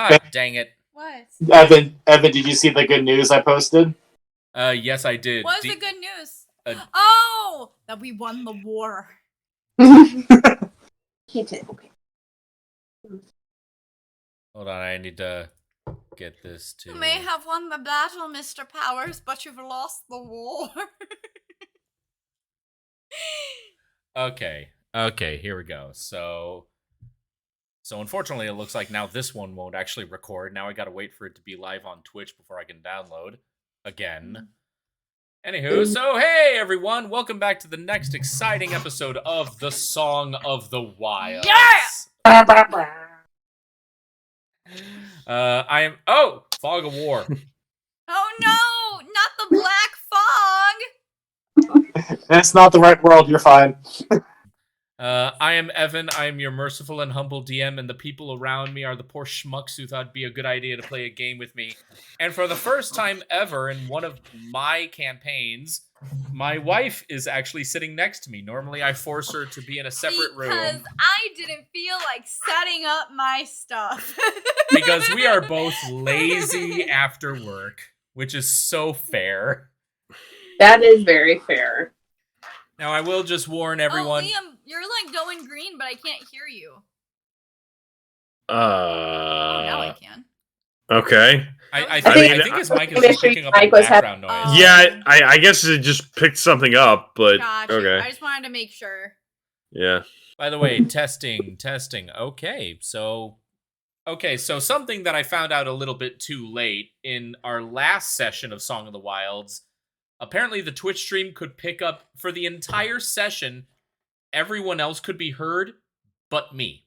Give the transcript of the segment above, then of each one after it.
God dang it. What? Evan, did you see the good news I posted? Yes, I did. What is the good news? Uh, Oh! That we won the war. He did. Okay. Hold on, I need to get this to... You may have won the battle, Mr. Powers, but you've lost the war. Okay, here we go. So unfortunately, it looks like now this one won't actually record. Now I gotta wait for it to be live on Twitch before I can download again. Anywho, so hey everyone, welcome back to the next exciting episode of the Song of the Wilds. Yeah! I am Fog of War. Oh no! Not the black fog! It's not the right world, you're fine. I am Evan, I am your merciful and humble DM, and the people around me are the poor schmucks who thought it'd be a good idea to play a game with me. And for the first time ever in one of my campaigns, my wife is actually sitting next to me. Normally I force her to be in a separate room. Because I didn't feel like setting up my stuff. Because we are both lazy after work, which is so fair. That is very fair. Now, I will just warn everyone... Oh, Liam, you're like going green, but I can't hear you. Oh, now I can. Okay. I think his mic is just picking up the background noise. Yeah, I guess it just picked something up, but Gotcha. okay. I just wanted to make sure. Yeah. By the way, testing. Okay, so something that I found out a little bit too late in our last session of Song of the Wilds. Apparently, the Twitch stream could pick up for the entire session. Everyone else could be heard, but me.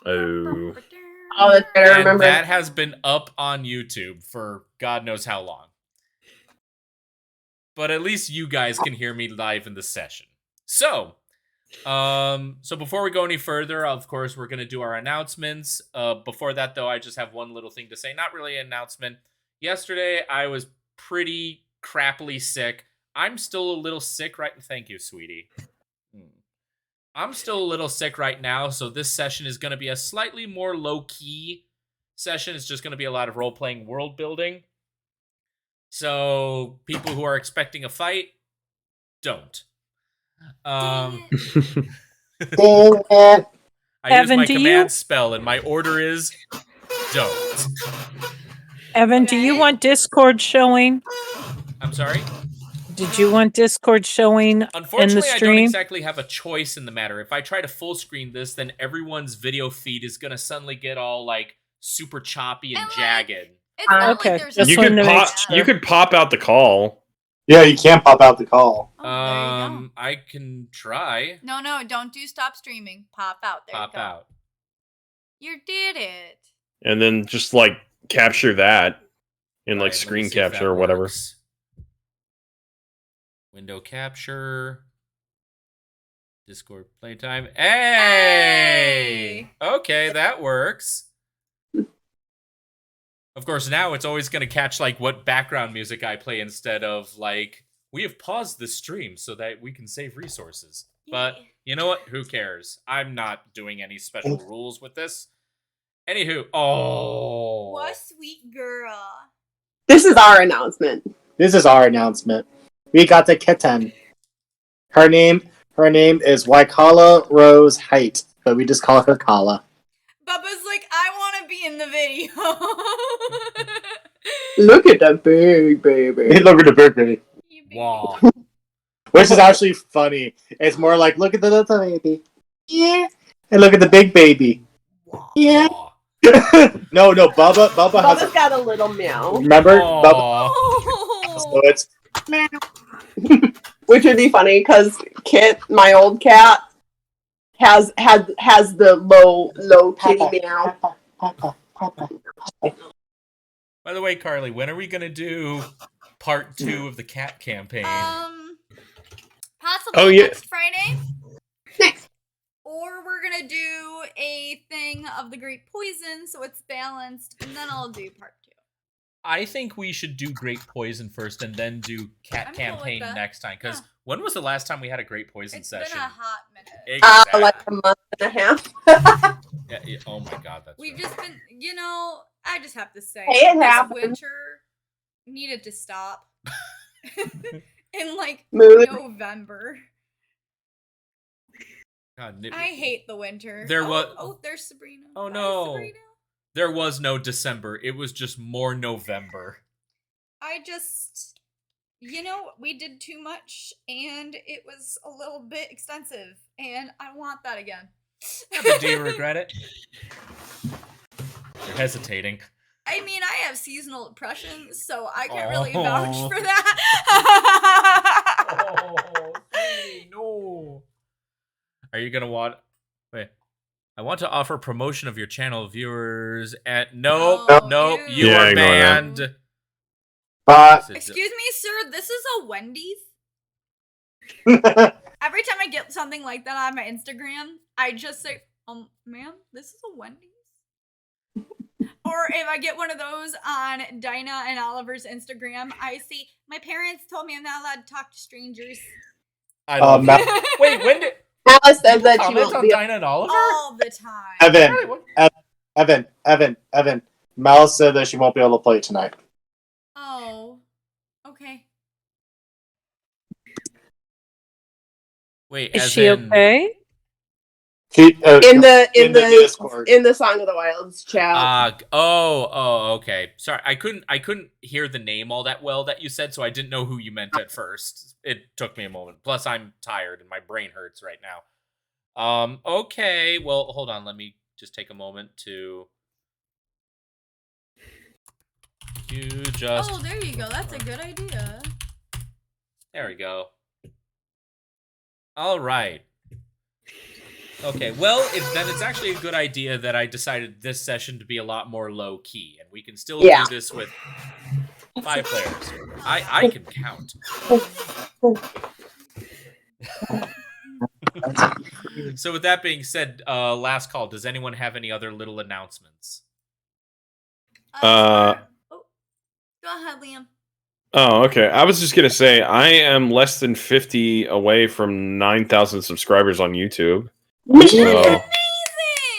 Oh. Oh, that's good. I remember. That has been up on YouTube for God knows how long. But at least you guys can hear me live in the session. So before we go any further, of course, we're going to do our announcements. Before that, though, I just have one little thing to say. Not really an announcement. Yesterday, I was pretty crappily sick. I'm still a little sick right... Thank you, sweetie. I'm still a little sick right now, so this session is going to be a slightly more low-key session. It's just going to be a lot of role-playing world building. So, people who are expecting a fight, don't. I use my command spell, and my order is don't. Evan, do you want Discord showing? I'm sorry? Did you want Discord showing in the Unfortunately, I don't stream? exactly have a choice in the matter. If I try to full screen this, then everyone's video feed is going to suddenly get all, like, super choppy and jagged. It's not Okay. like there's Just You wanted to make could sure. you could pop out the call. Yeah, you can't pop out the call. Oh, there you go. I can try. No, don't do stop streaming. Pop out. There Pop you go. out. You did it. And then just like capture that in Right, like let me screen see if capture that or whatever. works. Window capture. Discord playtime. Hey! Okay, that works. Of course, now it's always going to catch, like, what background music I play instead of, like, we have paused the stream so that we can save resources. But, you know what? Who cares? I'm not doing any special rules with this. Anywho, What a sweet girl. This is our announcement. We got the kitten. Her name is Waikala Rose Height, but we just call her Kala. Bubba's like, I want to be in the video. Look at the big baby. Look at the big baby. wow. Which is actually funny. It's more like, look at the little baby. Yeah. And look at the big baby. Yeah. No, Bubba's Bubba's got a little meow. Remember? Aww. Bubba. So it's Which would be funny because Kit, my old cat, has the low kitty meow. By the way, Carly, when are we going to do part 2 of the cat campaign? Possibly next Friday. Next. Or we're gonna do a thing of the Great Poison, so it's balanced, and then I'll do part I think we should do Great Poison first and then do Cat I'm cool with Campaign that. next time. Because Yeah. when was the last time we had a Great Poison It's session? been a hot minute. Exactly. Like a month and a half. Yeah, oh my god, that's We've right. just been, I just have to say, Hey, it this happens. winter needed to stop. In like Mood. November. God, I hate the winter. There was- Oh, there's Sabrina. Oh, Bye, no. Sabrina. There was no December. It was just more November. I just, we did too much and it was a little bit extensive and I want that again. Yeah, but do you regret it? You're hesitating. I mean, I have seasonal depression, so I can't really Oh. vouch for that. Oh, hey, no. Are you gonna want? Wait. I want to offer promotion of your channel viewers at nope, Oh, nope, ew. you Yeah, are ignore that. banned. But Excuse me, sir, this is a Wendy's? Every time I get something like that on my Instagram, I just say, ma'am, this is a Wendy's? Or if I get one of those on Dinah and Oliver's Instagram, I see, my parents told me I'm not allowed to talk to strangers. I love Ma- that. Wait, when did Alice said that she comment won't on be. Dinah and Oliver? All the time. Evan, Really? What? Evan. Mel said that she won't be able to play tonight. Oh, okay. Wait, Is as she in- okay? In In the the Discord. in the Song of the Wilds chat. Okay. Sorry, I couldn't hear the name all that well that you said, so I didn't know who you meant at first. It took me a moment. Plus, I'm tired and my brain hurts right now. Okay. Well, hold on. Let me just take a moment to. You just. Oh, there you go. That's a good idea. There we go. All right. Okay, well, then it's actually a good idea that I decided this session to be a lot more low key, and we can still Yeah. do this with 5 players. I can count. So with that being said, last call. Does anyone have any other little announcements? Go ahead, Liam. Oh, okay. I was just gonna say I am less than 50 away from 9,000 subscribers on YouTube. So, Amazing!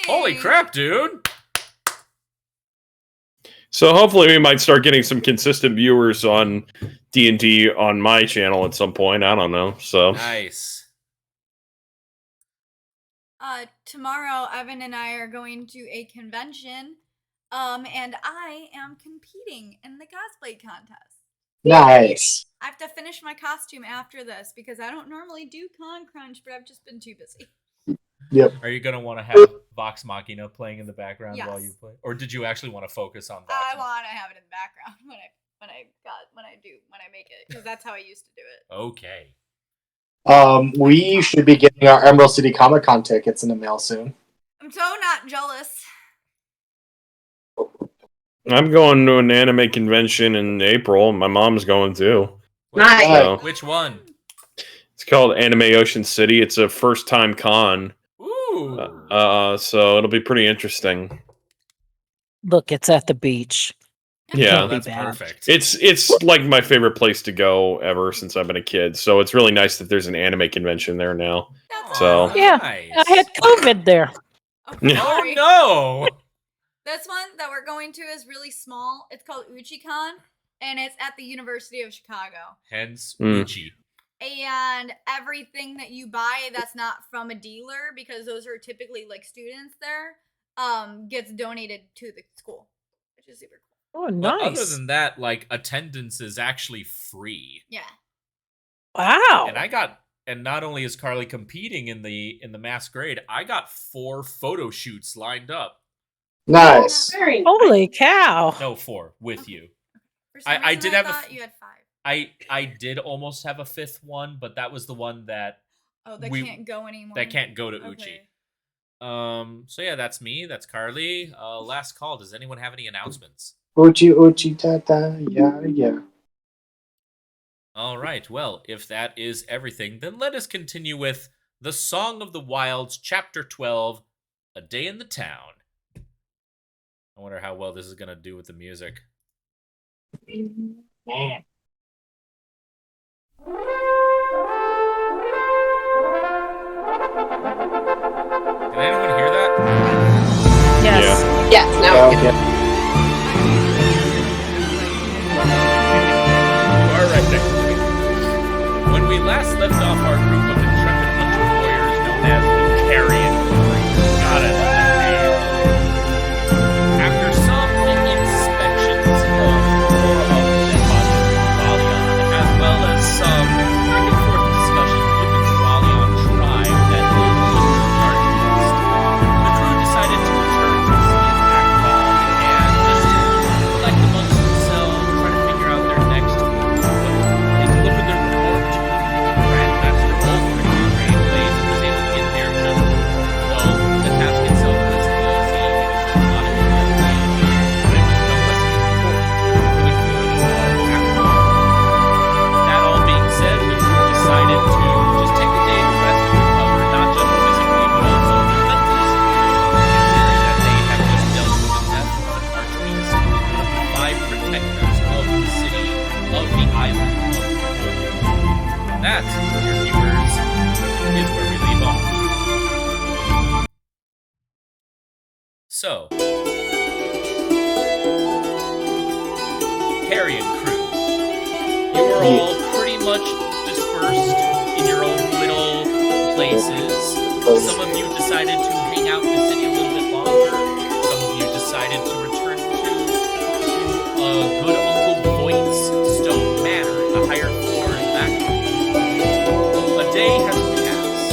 Holy crap, dude! so hopefully we might start getting some consistent viewers on D&D on my channel at some point. I don't know. So Nice. Tomorrow, Evan and I are going to a convention, and I am competing in the cosplay contest. Nice. I have to finish my costume after this because I don't normally do Con Crunch, but I've just been too busy. Are you gonna want to have Vox Machina playing in the background while you Yes. play, or did you actually want to focus on Vox? I Machina? want to have it in the background when I make it because that's how I used to do it. Okay. We should be getting our Emerald City Comic Con tickets in the mail soon. I'm so not jealous. I'm going to an anime convention in April. My mom's going too. Nice. So Which one? it's called Anime Ocean City. It's a first time con. Ooh. So it'll be pretty interesting. Look, it's at the beach. Yeah. Oh, that's bad. perfect. It's like my favorite place to go ever since I've been a kid. So it's really nice that there's an anime convention there now. That's So- awesome. Yeah, nice. I had COVID there. Oh, Yeah. Oh sorry. no! This one that we're going to is really small. It's called UchiCon, and it's at the University of Chicago. Hence Mm. Uchi. And everything that you buy that's not from a dealer, because those are typically like students there, gets donated to the school, which is super cool. Oh, But other nice. than that, like attendance is actually free. Yeah. Wow. And not only is Carly competing in the masquerade, I got 4 photo shoots lined up. Nice. Very nice. Holy cow. No, 4 with you. For some I reason, did have a thought f- you had 5. I did almost have a 5th one, but that was the one that Oh, that we- can't go anymore. can't go to Uchi. Okay. So yeah, that's me. That's Carly. Last call. Does anyone have any announcements? Uchi tata, yeah. All right. Well, if that is everything, then let us continue with The Song of the Wilds, Chapter 12, A Day in the Town. I wonder how well this is going to do with the music. Man. Did anyone hear that? Yes. Yes, now Oh, we can. yeah. You are right next to me. When we last left off our group of intrepid hunter warriors known as the Carrion Crew, God, I love that name. After some inspections of dead bodies of Corvallion, as well as some back and forth discussions with the Corvallion tribe that lives under the Archbeast, the crew decided to return to the city of Akron and just reflect amongst themselves, try to figure out their next move. They delivered their report to Grandmaster Ulfric, who Rain Blaze was able to get there just though the task itself was easy. It was just not as easy, but it was no less important for the community of Akron. That all being said, the crew decided to just take a day to rest and recover, not just physically, but also mentally speaking, considering that they have just dealt with the death of an Archbeast, one of the 5 protectors of the city of the island of Corvallion. That, dear viewers, is where we leave off. So, Carrion Crew, you are all pretty much dispersed in your own little places. Some of you decided to hang out in the city a little bit longer. Some of you decided to return to good Uncle Voight's Stone Manor, the higher floor in that. A day has passed,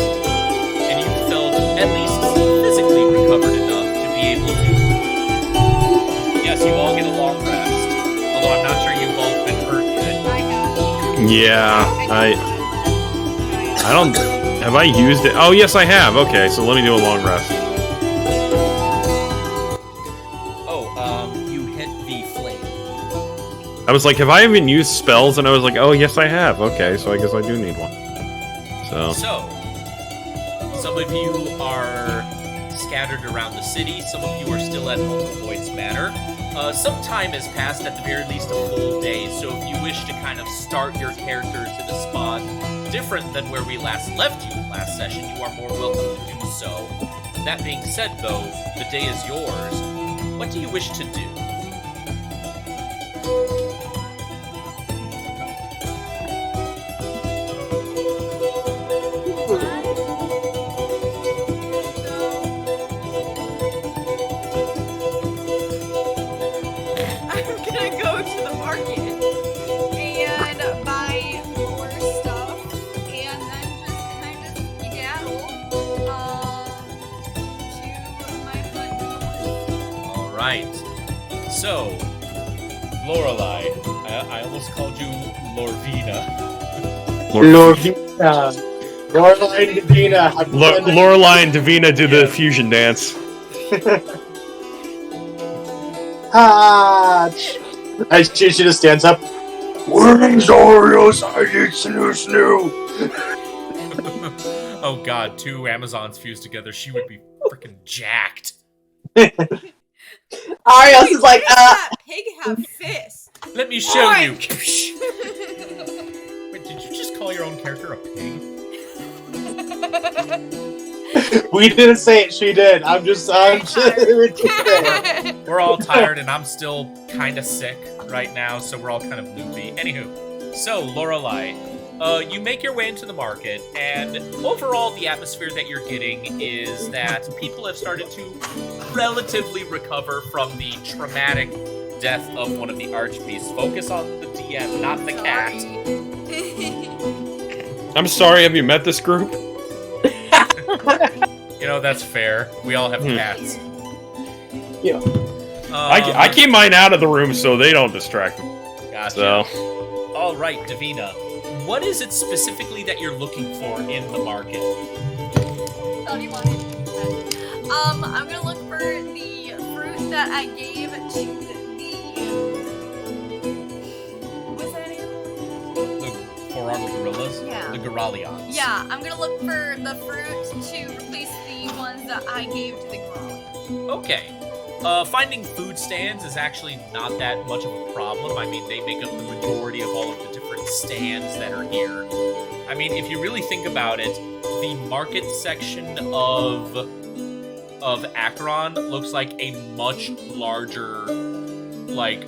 and you felt at least physically recovered enough to be able to. Yes, you all get a long rest, although I'm not sure you've all been hurt yet. Yeah, I don't. Have I used it? Oh, yes, I have. Okay, so let me do a long rest. You hit the flame. I was like, have I even used spells? And I was like, oh, yes, I have. Okay, so I guess I do need one. So, Some of you are scattered around the city. Some of you are still at Uncle Voight's Manor. Some time has passed, at the very least a full day, so if you wish to kind of start your characters in a spot different than where we last left you last session, you are more welcome to do so. That being said, though, the day is yours. What do you wish to do? I'm gonna go to the market and buy more stuff and then just kind of skedaddle to my hut. All right. So, Lorelei, I almost called you Lorvina. Lorvina. Lorelai and Davina. Lorelai and Davina do the fusion dance. Ah! She just stands up. Where's Oreos? I need snoo snoo. Oh god, 2 Amazons fused together, she would be freaking jacked. Arios is like, Why does that pig have fists? Let me show you. Oink. Wait, did you just call your own character a pig? We didn't say it, she did. I'm just we're just saying. We're all tired and I'm still kind of sick right now, so we're all kind of loopy. Anywho, so Lorelei, you make your way into the market, and overall the atmosphere that you're getting is that people have started to relatively recover from the traumatic death of one of the Archbeasts. Focus on the DM, not the cat. I'm sorry, have you met this group? You know, that's fair. We all have cats. Yeah. I keep mine out of the room so they don't distract me. Gotcha. So, All right, Davina. What is it specifically that you're looking for in the market? I'm gonna look for the fruit that I gave to the what's that name? The four-armed gorillas? Yeah. The Goralions. Yeah, I'm gonna look for the fruit to replace the ones that I gave to the Goralian. Okay. finding food stands is actually not that much of a problem. I mean, they make up the majority of all of the different stands that are here. I mean, if you really think about it, the market section of Akron looks like a much larger, like,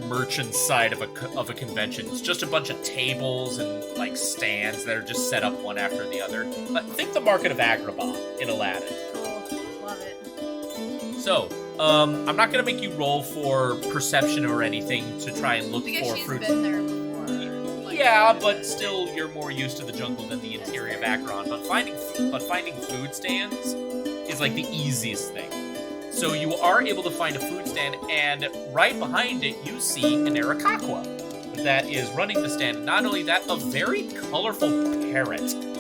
merchant side of a convention. It's just a bunch of tables and like stands that are just set up one after the other. Think the market of Agrabah in Aladdin. Cool. Love it. So, I'm not gonna make you roll for perception or anything to try and look Because for she's fruits. been there before. Like, Yeah, but still, you're more used to the jungle than the interior of Akron. But finding food stands is like the easiest thing. So you are able to find a food stand, and right behind it, you see an Arakakwa that is running the stand. Not only that, a very colorful parrot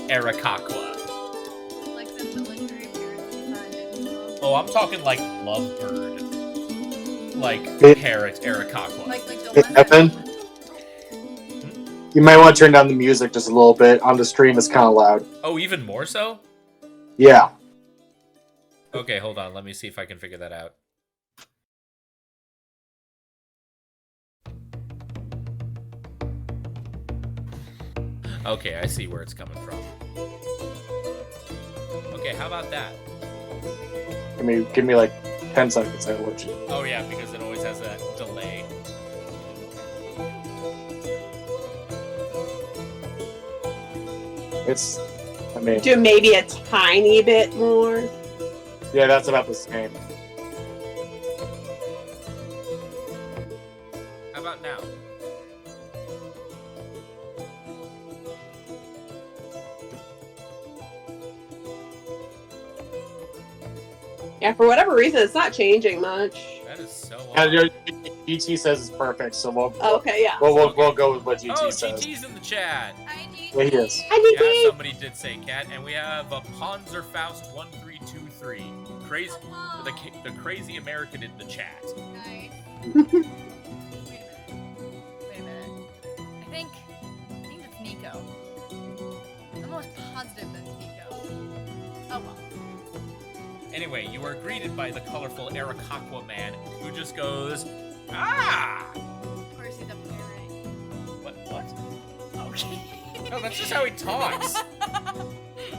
Arakakwa. Like the military parents you find in Oh, I'm talking like lovebird, like parrot Arakakwa. like the Hey, ones that Evan? You might want to turn down the music just a little bit. On the stream, it's kind of loud. Oh, even more so? Yeah. Okay, hold on. Let me see if I can figure that out. Okay, I see where it's coming from. Okay, how about that? Give me like 10 seconds. I will let you. Oh yeah, because it always has a delay. It's, I mean, Do maybe a tiny bit more. yeah, that's about the same. How about now? Yeah, for whatever reason, it's not changing much. That is so Yeah, odd. GT says it's perfect, so we'll Okay, yeah. we'll go with what GT Oh, says. GT's in the chat. Yeah, he is. I Yeah, somebody did say cat, and we have a Panzerfaust 1323. Crazy, the crazy American in the chat. Nice. Wait a minute. I think it's Nico. I'm almost positive that's Nico. Oh well. Anyway, you are greeted by the colorful Arakakwa man, who just goes, ah! Of course he's a parrot. What? Okay. No, that's just how he talks.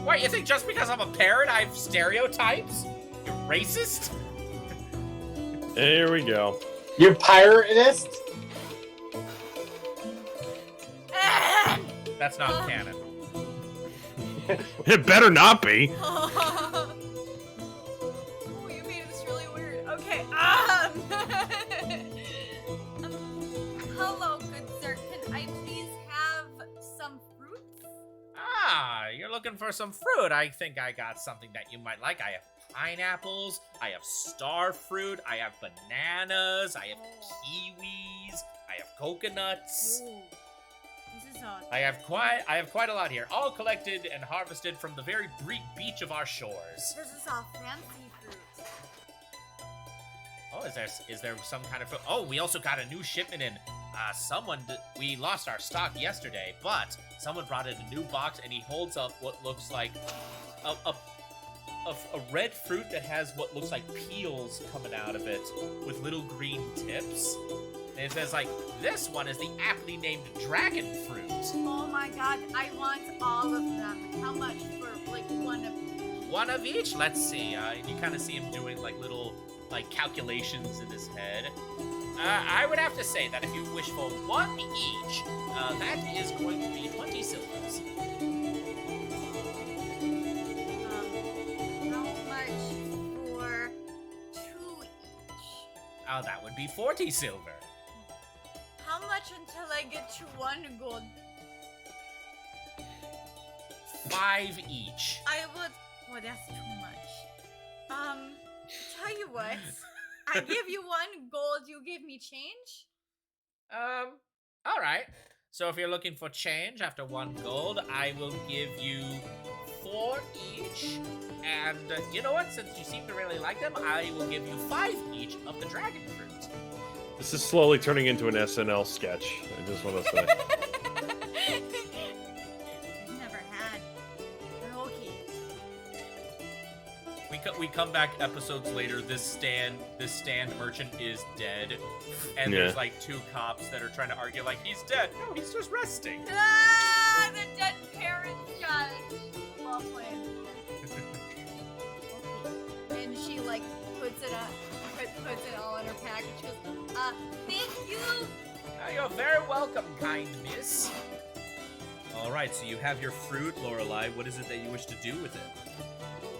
What, you think just because I'm a parrot I have stereotypes? You're racist? There we go. You're piratist? That's not canon. It better not be. Oh, you made this really weird. Okay. Hello, good sir. Can I please have some fruits? Ah, you're looking for some fruit. I think I got something that you might like. I have pineapples, I have star fruit, I have bananas, I have kiwis, I have coconuts. Ooh. This is I have quite a lot here, all collected and harvested from the very beach of our shores. This is all fancy fruit. Oh, is there some kind of fruit? Oh, we also got a new shipment in. We lost our stock yesterday, but someone brought in a new box, and he holds up what looks like a red fruit that has what looks like peels coming out of it with little green tips. And it says, like, this one is the aptly named dragon fruit. Oh my god, I want all of them. How much for, like, one of each? One of each? Let's see. You kind of see him doing, like, little, like, calculations in his head. I would have to say that if you wish for one each, that is going to be 20 silvers. How much for 2 each? Oh, that would be 40 silver. How much until I get to 1 gold? 5 each. I would. Oh, that's too much. Tell you what. I give you 1 gold, you give me change? All right. So if you're looking for change after 1 gold, I will give you 4 each. And you know what? Since you seem to really like them, I will give you 5 each of the dragon fruit. This is slowly turning into an SNL sketch. I just want to say. Never had. But okay. We come back episodes later. This stand merchant is dead, and Yeah. there's like 2 cops that are trying to argue like he's dead. No, he's just resting. Ah, the dead parents judge. Well played. And she like puts it all in her package. She goes, thank you. You're very welcome, kind miss. All right, so you have your fruit, Lorelei. What is it that you wish to do with it?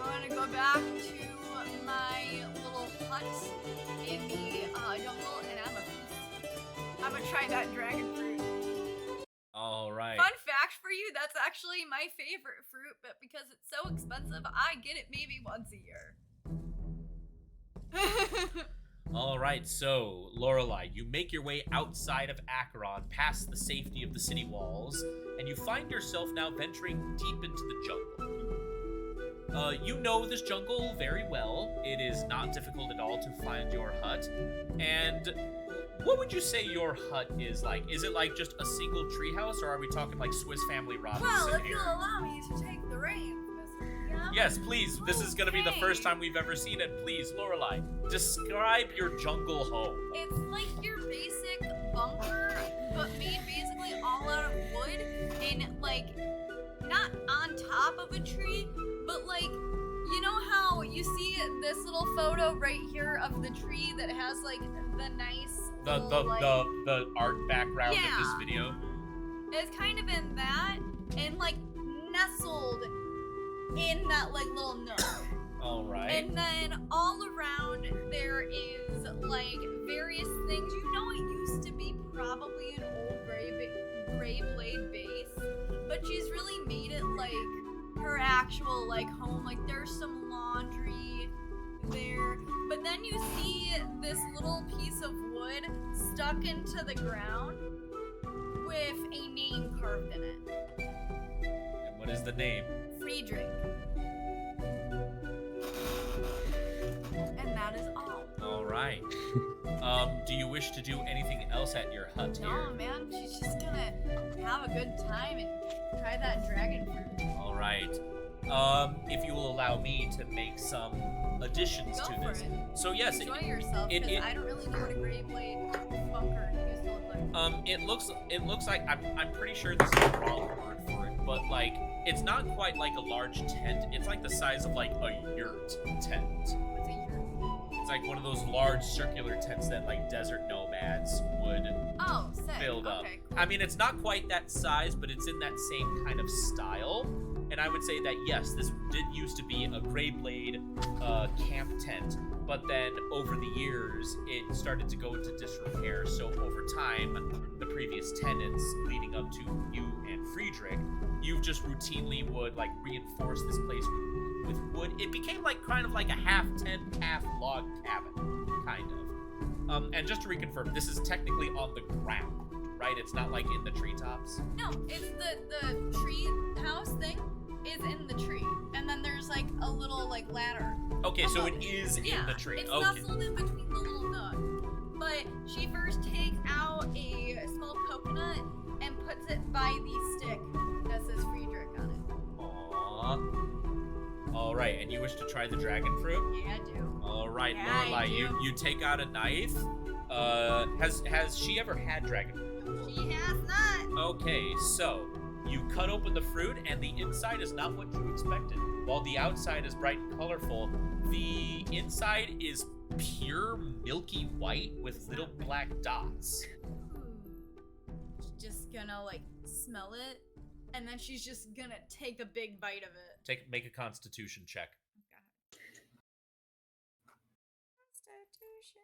I'm gonna go back to my little hut in the jungle, and I'm gonna try that dragon fruit. All right. Fun fact for you, that's actually my favorite fruit, but because it's so expensive, I get it maybe once a year. All right, so Lorelei, you make your way outside of Acheron, past the safety of the city walls, and you find yourself now venturing deep into the jungle. You know this jungle very well. It is not difficult at all to find your hut. And what would you say your hut is like? Is it like just a single treehouse, or are we talking like Swiss Family Robinson Well, if here? you'll allow me to take the reins, Mr. Yum. Yes, please. This is going to be the first time we've ever seen it. Please, Lorelei, describe your jungle home. It's like your basic bunker, but made basically all out of wood, and like not on top of a tree, but like, you know how you see this little photo right here of the tree that has like the nice The art background of Yeah. this video. It's kind of in that, and like nestled in that like little nook. All right. And then all around there is like various things. You know, it used to be probably an old gray blade base, but she's really made it like her actual like home. Like there's some laundry there, but then you see this little piece of wood stuck into the ground with a name carved in it. And what is the name? Friedrich. And that is all. All right. Do you wish to do anything else at your hut No, here? man, she's just gonna have a good time and try that dragon fruit. All right. If you will allow me to make some additions Go to for this. it. So yes, Enjoy yourself, it- because I don't really know what a gray blade bunker used to look like. it looks like I'm pretty sure this is the wrong word for it, but like it's not quite like a large tent. It's like the size of like a yurt tent. What's a yurt? It's like one of those large circular tents that like desert nomads would Oh, sick. build up. Okay, cool. I mean, it's not quite that size, but it's in that same kind of style. And I would say that yes, this did used to be a gray blade camp tent, but then over the years it started to go into disrepair. So over time, the previous tenants, leading up to you and Friedrich, you've just routinely would like reinforce this place with wood. It became like kind of like a half tent, half log cabin, kind of. And just to reconfirm, this is technically on the ground, right? It's not like in the treetops. No, it's the tree house thing is in the tree, and then there's like a little like ladder. Okay, so it is Yeah, in the tree. it's Okay. nestled in between the little nook. But she first takes out a small coconut and puts it by the stick that says Friedrich on Aww. All right, and you wish to try the dragon fruit? it. Yeah, I do. All right, Yeah, I Lorelei, do. you take out a knife. Has she ever had dragon fruit? She has not. Okay, so you cut open the fruit, and the inside is not what you expected. While the outside is bright and colorful, the inside is pure milky white with little black dots. She's just gonna like smell it, and then she's just gonna take a big bite of it. Make a Constitution check. Constitution.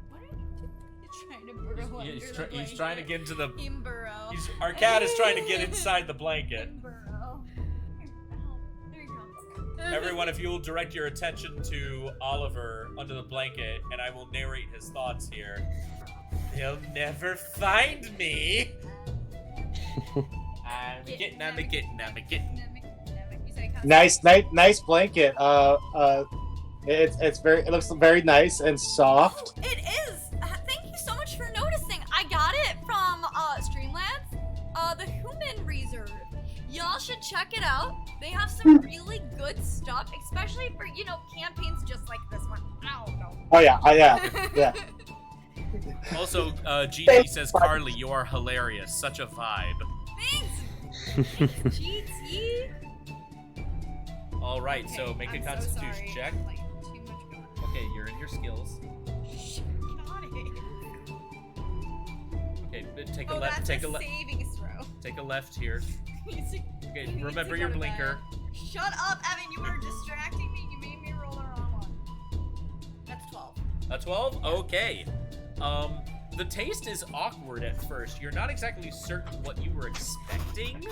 What are you doing? You're trying to burrow under He's the he's trying to blanket. get into the. Him burrow. Our cat is trying to get inside the blanket. Him burrow. Here, help. There you go. Everyone, if you will direct your attention to Oliver under the blanket, and I will narrate his thoughts here. They'll never find me. I'm getting. You say Nice blanket. It looks very nice and soft. It is. Thank you so much for noticing. I got it from Streamlands, the Human Reserve. Y'all should check it out. They have some really good stuff, especially for, you know, campaigns just like this one. I don't know. Oh yeah, yeah. Also, GT says, Carly, you are hilarious. Such a vibe. Thanks, GT. All right, so make a Constitution sorry. check. Like, too much going on. Okay, you're in your skills. Shh, got it. Okay, take a Oh, left. that's Take a a left. savings throw. Take a left here. Okay, You need remember to your go to blinker. bed. Shut up, Evan. You were distracting me. You made me roll the wrong one. That's 12. A 12? Okay. The taste is awkward at first. You're not exactly certain what you were expecting,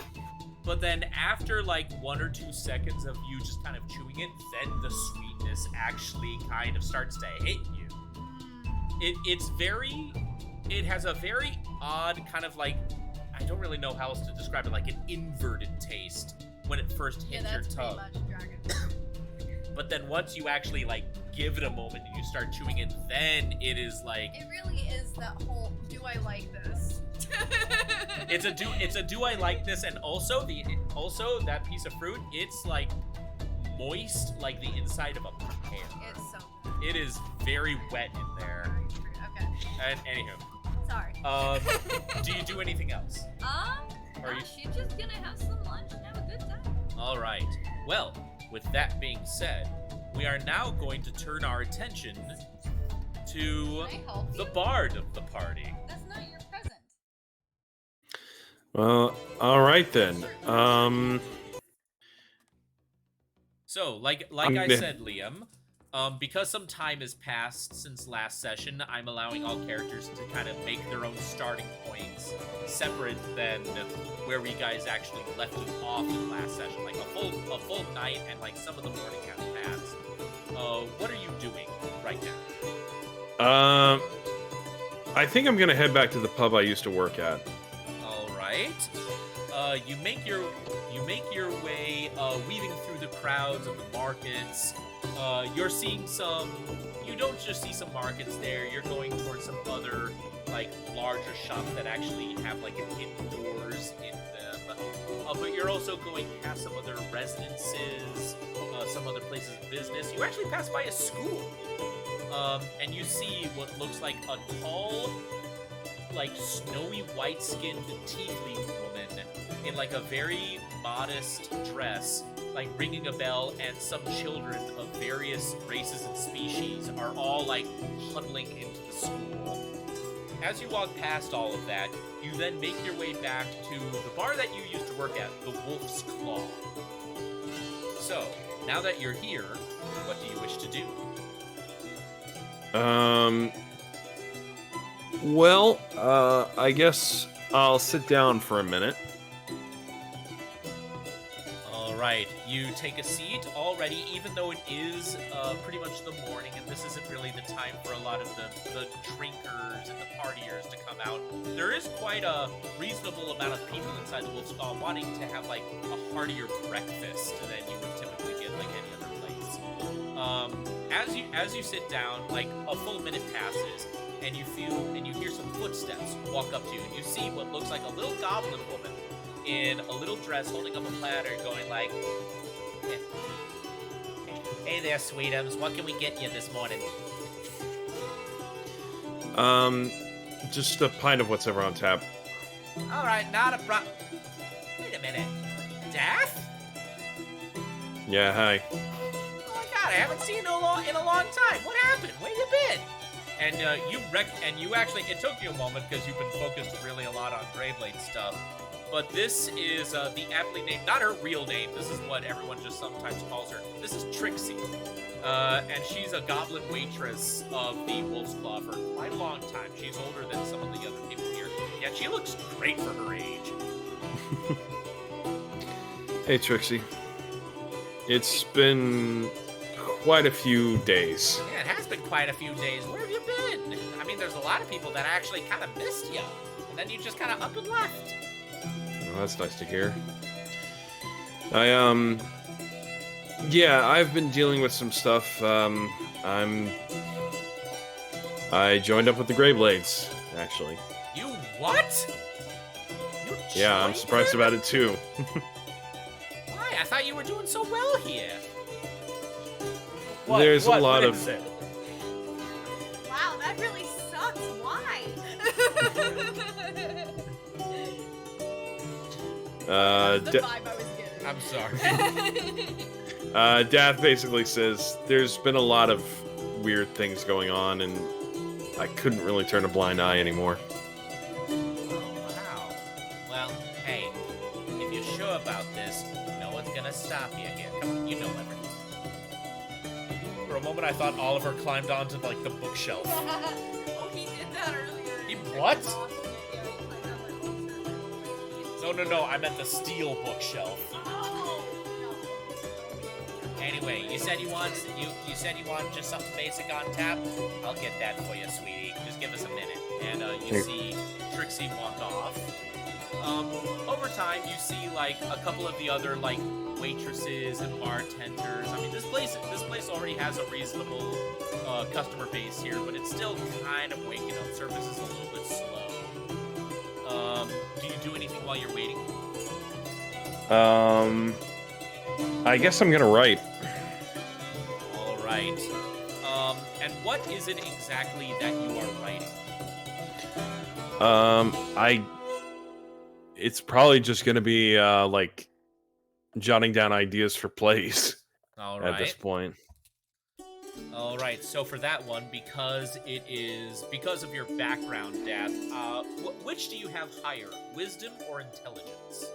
but then after like 1 or 2 seconds of you just kind of chewing it, then the sweetness actually kind of starts to hit you. It has a very odd kind of like, I don't really know how else to describe it, like an inverted taste when it first hits your tongue. Pretty much dragon. But then once you actually like give it a moment and you start chewing it, then it is like It really is that whole, do I like this? it's a do I like this, and also that piece of fruit, it's like moist like the inside of a pear. It's so good. It is very wet in there. Very true. Okay. And anywho, Sorry. do you do anything else? Are you- She's just gonna have some lunch and have a good time. All right. Well, with that being said, we are now going to turn our attention to Can I help the you? bard of the party. That's not your present. Well, all right then. So, like I'm I gonna- said, Liam, because some time has passed since last session, I'm allowing all characters to kind of make their own starting points, separate than where we guys actually left it off in last session. Like a full night, and like some of the morning has passed. What are you doing right now? I think I'm gonna head back to the pub I used to work at. All right. You make your way, weaving through the crowds of the markets. You're seeing some. You don't just see some markets there. You're going towards some other like larger shops that actually have like an indoors in them. But you're also going past some other residences, some other places of business. You actually pass by a school, and you see what looks like a tall, like snowy white-skinned tiefling woman in like a very modest dress, like ringing a bell, and some children of various races and species are all like huddling into the school. As you walk past all of that, you then make your way back to the bar that you used to work at, the Wolf's Claw. So, now that you're here, what do you wish to do? Well, I guess I'll sit down for a minute. Alright, you take a seat already, even though it is pretty much the morning, and this isn't really the time for a lot of the drinkers and the partiers to come out. There is quite a reasonable amount of people inside the Wolf's Claw wanting to have like a heartier breakfast than you would typically get like any other place. As you sit down, like a full minute passes, and you hear some footsteps walk up to you, and you see what looks like a little goblin woman in a little dress holding up a platter going like, "Hey there, sweetums, what can we get you this morning?" Just a pint of what's ever on tap. Alright, not a problem. Wait a minute. Daff? Yeah, hi. Oh my god, I haven't seen you in a long time. What happened? Where you been? And you actually, it took you a moment because you've been focused really a lot on Greyblade stuff. But this is the aptly named, not her real name, this is what everyone just sometimes calls her. This is Trixie. And she's a goblin waitress of the Wolf's Claw for quite a long time. She's older than some of the other people here. Yet she looks great for her age. Hey, Trixie. It's been quite a few days. Yeah, it has been quite a few days. Where have you been? I mean, there's a lot of people that actually kind of missed you. And then you just kind of up and left. Well, that's nice to hear. Yeah, I've been dealing with some stuff. I joined up with the Greyblades, actually. You what? You Yeah, I'm joined surprised them? about it too. Why? I thought you were doing so well here. What? There's a lot what of- is it? Wow, that really sucks. Why? That's the vibe I was getting. I'm sorry. Dath basically says there's been a lot of weird things going on, and I couldn't really turn a blind eye anymore. Wow. Well, hey, if you're sure about this, no one's gonna stop you here. Come on, you know everything. For a moment, I thought Oliver climbed onto like the bookshelf. Oh, he did that earlier. He what? Yeah, he climbed on my bookshelf. No. I meant the steel bookshelf. Oh, Anyway, you said you want just something basic on tap. I'll get that for you, sweetie. Just give us a minute. And you see Trixie walk off. Over time, you see like a couple of the other like waitresses and bartenders. I mean, this place already has a reasonable customer base here, but it's still kind of waking up. Service is a little bit slow. Do you do anything while you're waiting? I guess I'm gonna write. All right. And what is it exactly that you are writing? It's probably just gonna be like jotting down ideas for plays All at this right. point. All right. So for that one, because of your background, Dad, which do you have higher, wisdom or intelligence?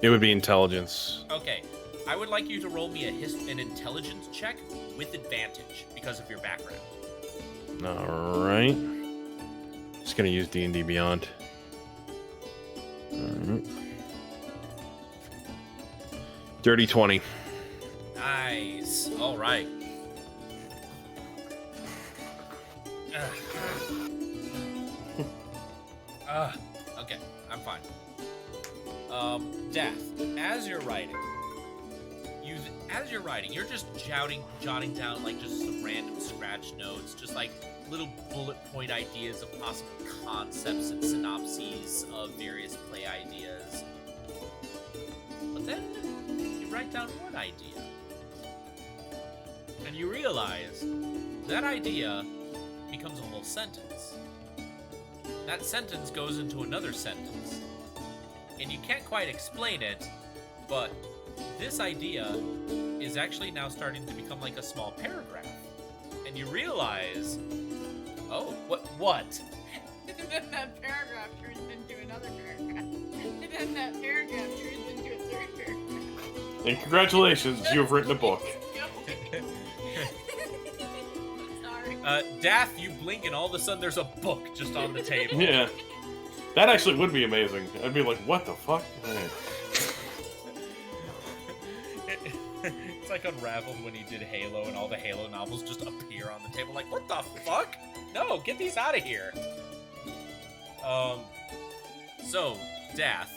It would be intelligence. Okay. I would like you to roll me an intelligence check with advantage because of your background. All right. Just gonna use D&D Beyond. All right. Dirty 20. Nice. All right. Okay, I'm fine. Death. As you're writing, you're just jotting down like just some random scratch notes, just like little bullet point ideas of possible concepts and synopses of various play ideas. But then you write down one idea, and you realize that idea becomes a whole sentence. That sentence goes into another sentence, and you can't quite explain it, but this idea is actually now starting to become like a small paragraph. And you realize, oh, what? And then that paragraph turns into another paragraph. And then that paragraph turns into a third paragraph. And congratulations, you have written a book. Sorry. Dath, you blink and all of a sudden there's a book just on the table. Yeah. That actually would be amazing. I'd be like, what the fuck? It's like Unraveled when he did Halo and all the Halo novels just appear on the table like, what the fuck? No, get these out of here. So, Dath,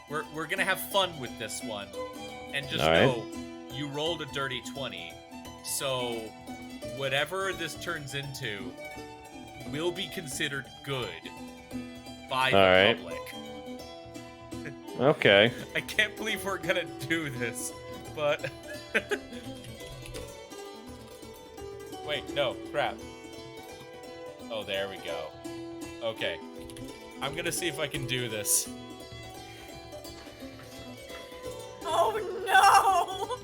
we're gonna have fun with this one. And just All right. know, you rolled a dirty 20. So, whatever this turns into will be considered good by the All right. public. Okay. I can't believe we're gonna do this, but... Wait, no, crap. Oh, there we go. Okay. I'm gonna see if I can do this. Oh no!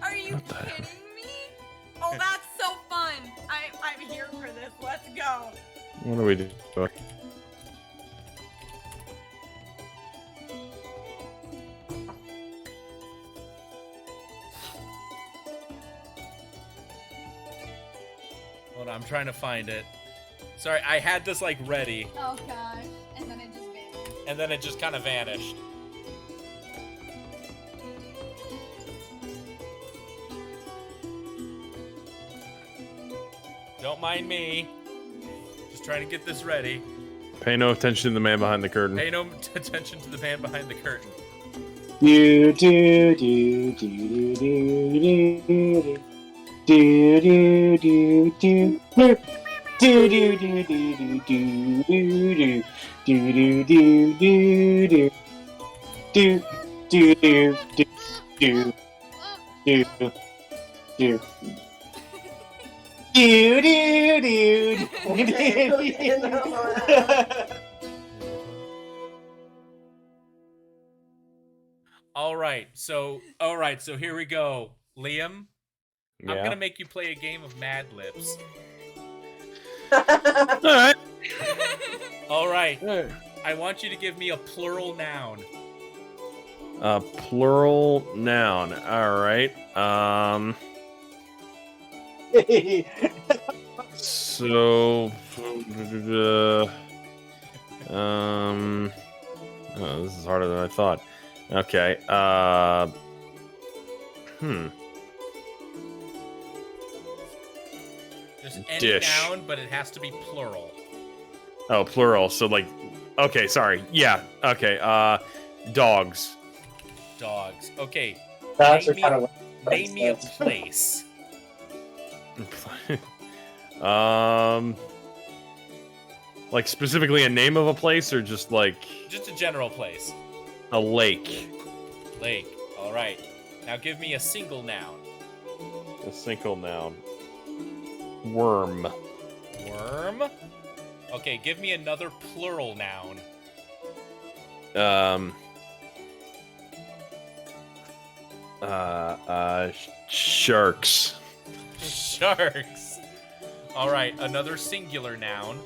Are you What the- kidding me? Oh, that's so fun! I'm here for this. Let's go. What do we do? Hold on, I'm trying to find it. Sorry, I had this like ready, Oh gosh. And then it just vanished. and then it just kind of vanished. Don't mind me. Just trying to get this ready. Pay no attention to the man behind the curtain. Pay no attention to the man behind the curtain. Do do do do do do do do do do do do do do do do do do Do do do do do do do do do do do do. Do do do do. All right, so here we go, Liam. I'm gonna make you play a game of Mad Libs. Alright. All right. I want you to give me a plural noun. A plural noun. Alright. So oh, this is harder than I thought. Okay. Just any Dish. noun, but it has to be plural. Oh, plural. So like, okay, sorry. Yeah. Okay. Dogs. Dogs. Okay. That's Name me, kind of name me a place. Like specifically a name of a place, or just like Just a general place. a lake? Lake. All right. Now give me a single noun. A single noun. Worm. Worm. Okay, give me another plural noun. Sharks. Sharks. All right, another singular noun.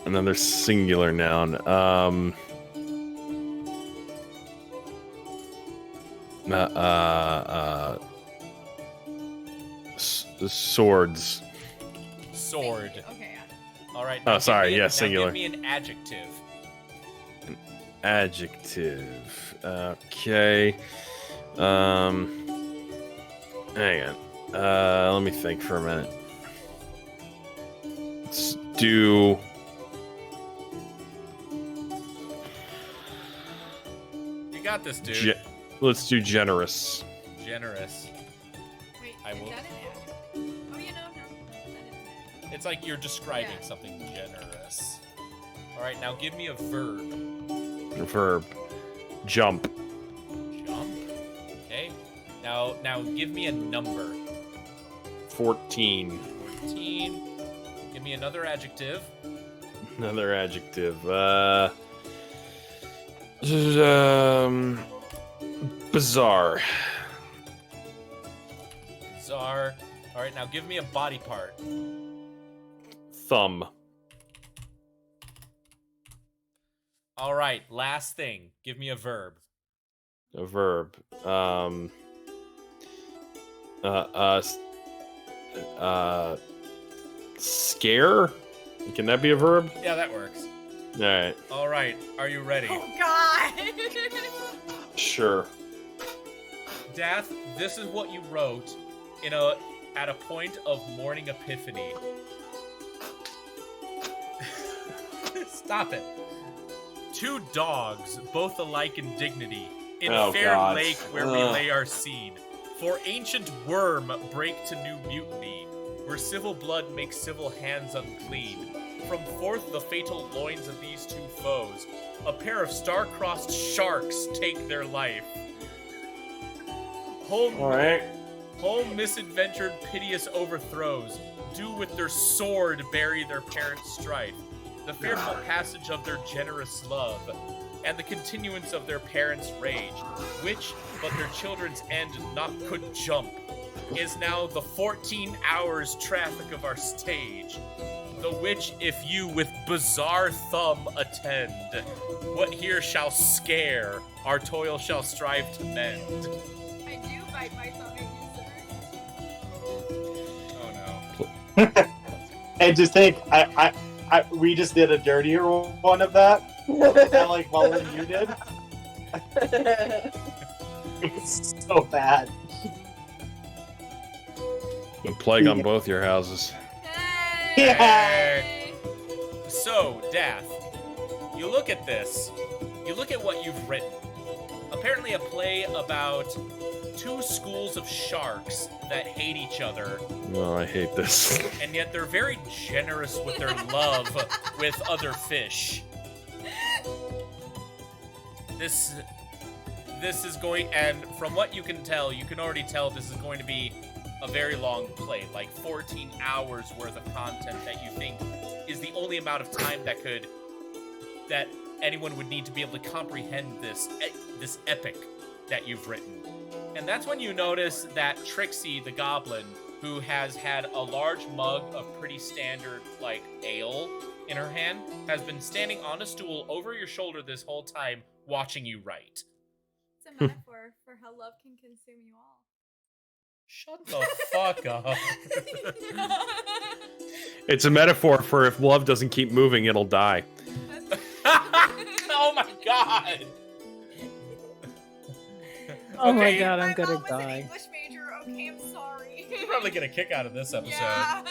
Another singular noun. Swords. Sword. Okay. All right. Oh, now sorry, give me, yeah, now singular. Give me an adjective. Adjective. Okay. Hang on. Let me think for a minute. Let's do. You got this, dude. Let's do generous. Generous. Wait, I is will- that an adjective? Oh, you know, no. That is an adjective. It's like you're describing Yeah. something generous. All right, now give me a verb. Verb. Jump. Jump. Okay. Now give me a number. 14. 14. Give me another adjective. Another adjective. Bizarre. Bizarre. All right, now give me a body part. Thumb. All right, last thing. Give me a verb. A verb. Scare? Can that be a verb? Yeah, that works. Alright. All right, are you ready? Oh, God. Sure. Dath, this is what you wrote at a point of morning epiphany. Stop it. Two dogs, both alike in dignity, in Oh, fair God. lake where we Ugh. lay our scene. For ancient worm break to new mutiny, where civil blood makes civil hands unclean. From forth the fatal loins of these two foes, a pair of star-crossed sharks take their life. Alright. Home misadventured piteous overthrows, do with their sword bury their parents' strife. The fearful passage of their generous love, and the continuance of their parents' rage, which, but their children's end not could jump, is now the 14 hours traffic of our stage. The which if you with bizarre thumb attend, what here shall scare, our toil shall strive to mend. I do bite my thumb at you, sir. Oh no. And just think, we just did a dirtier one of that. That like Mullen you did. It was so bad. A plague on both your houses. Hey! So, Dath, you look at this, you look at what you've written. Apparently a play about two schools of sharks that hate each other, Oh, I hate this. and yet they're very generous with their love with other fish. this is going, and from what you can tell, you can already tell this is going to be a very long play, like 14 hours worth of content that you think is the only amount of time that anyone would need to be able to comprehend this epic that you've written. And that's when you notice that Trixie the Goblin, who has had a large mug of pretty standard, like, ale in her hand, has been standing on a stool over your shoulder this whole time, watching you write. It's a metaphor for how love can consume you all. Shut the fuck up. It's a metaphor for if love doesn't keep moving, it'll die. Oh my god! Oh my Okay. god, I'm My gonna mom was an die. English major. Okay, I'm sorry. You'll probably get a kick out of this episode. Yeah.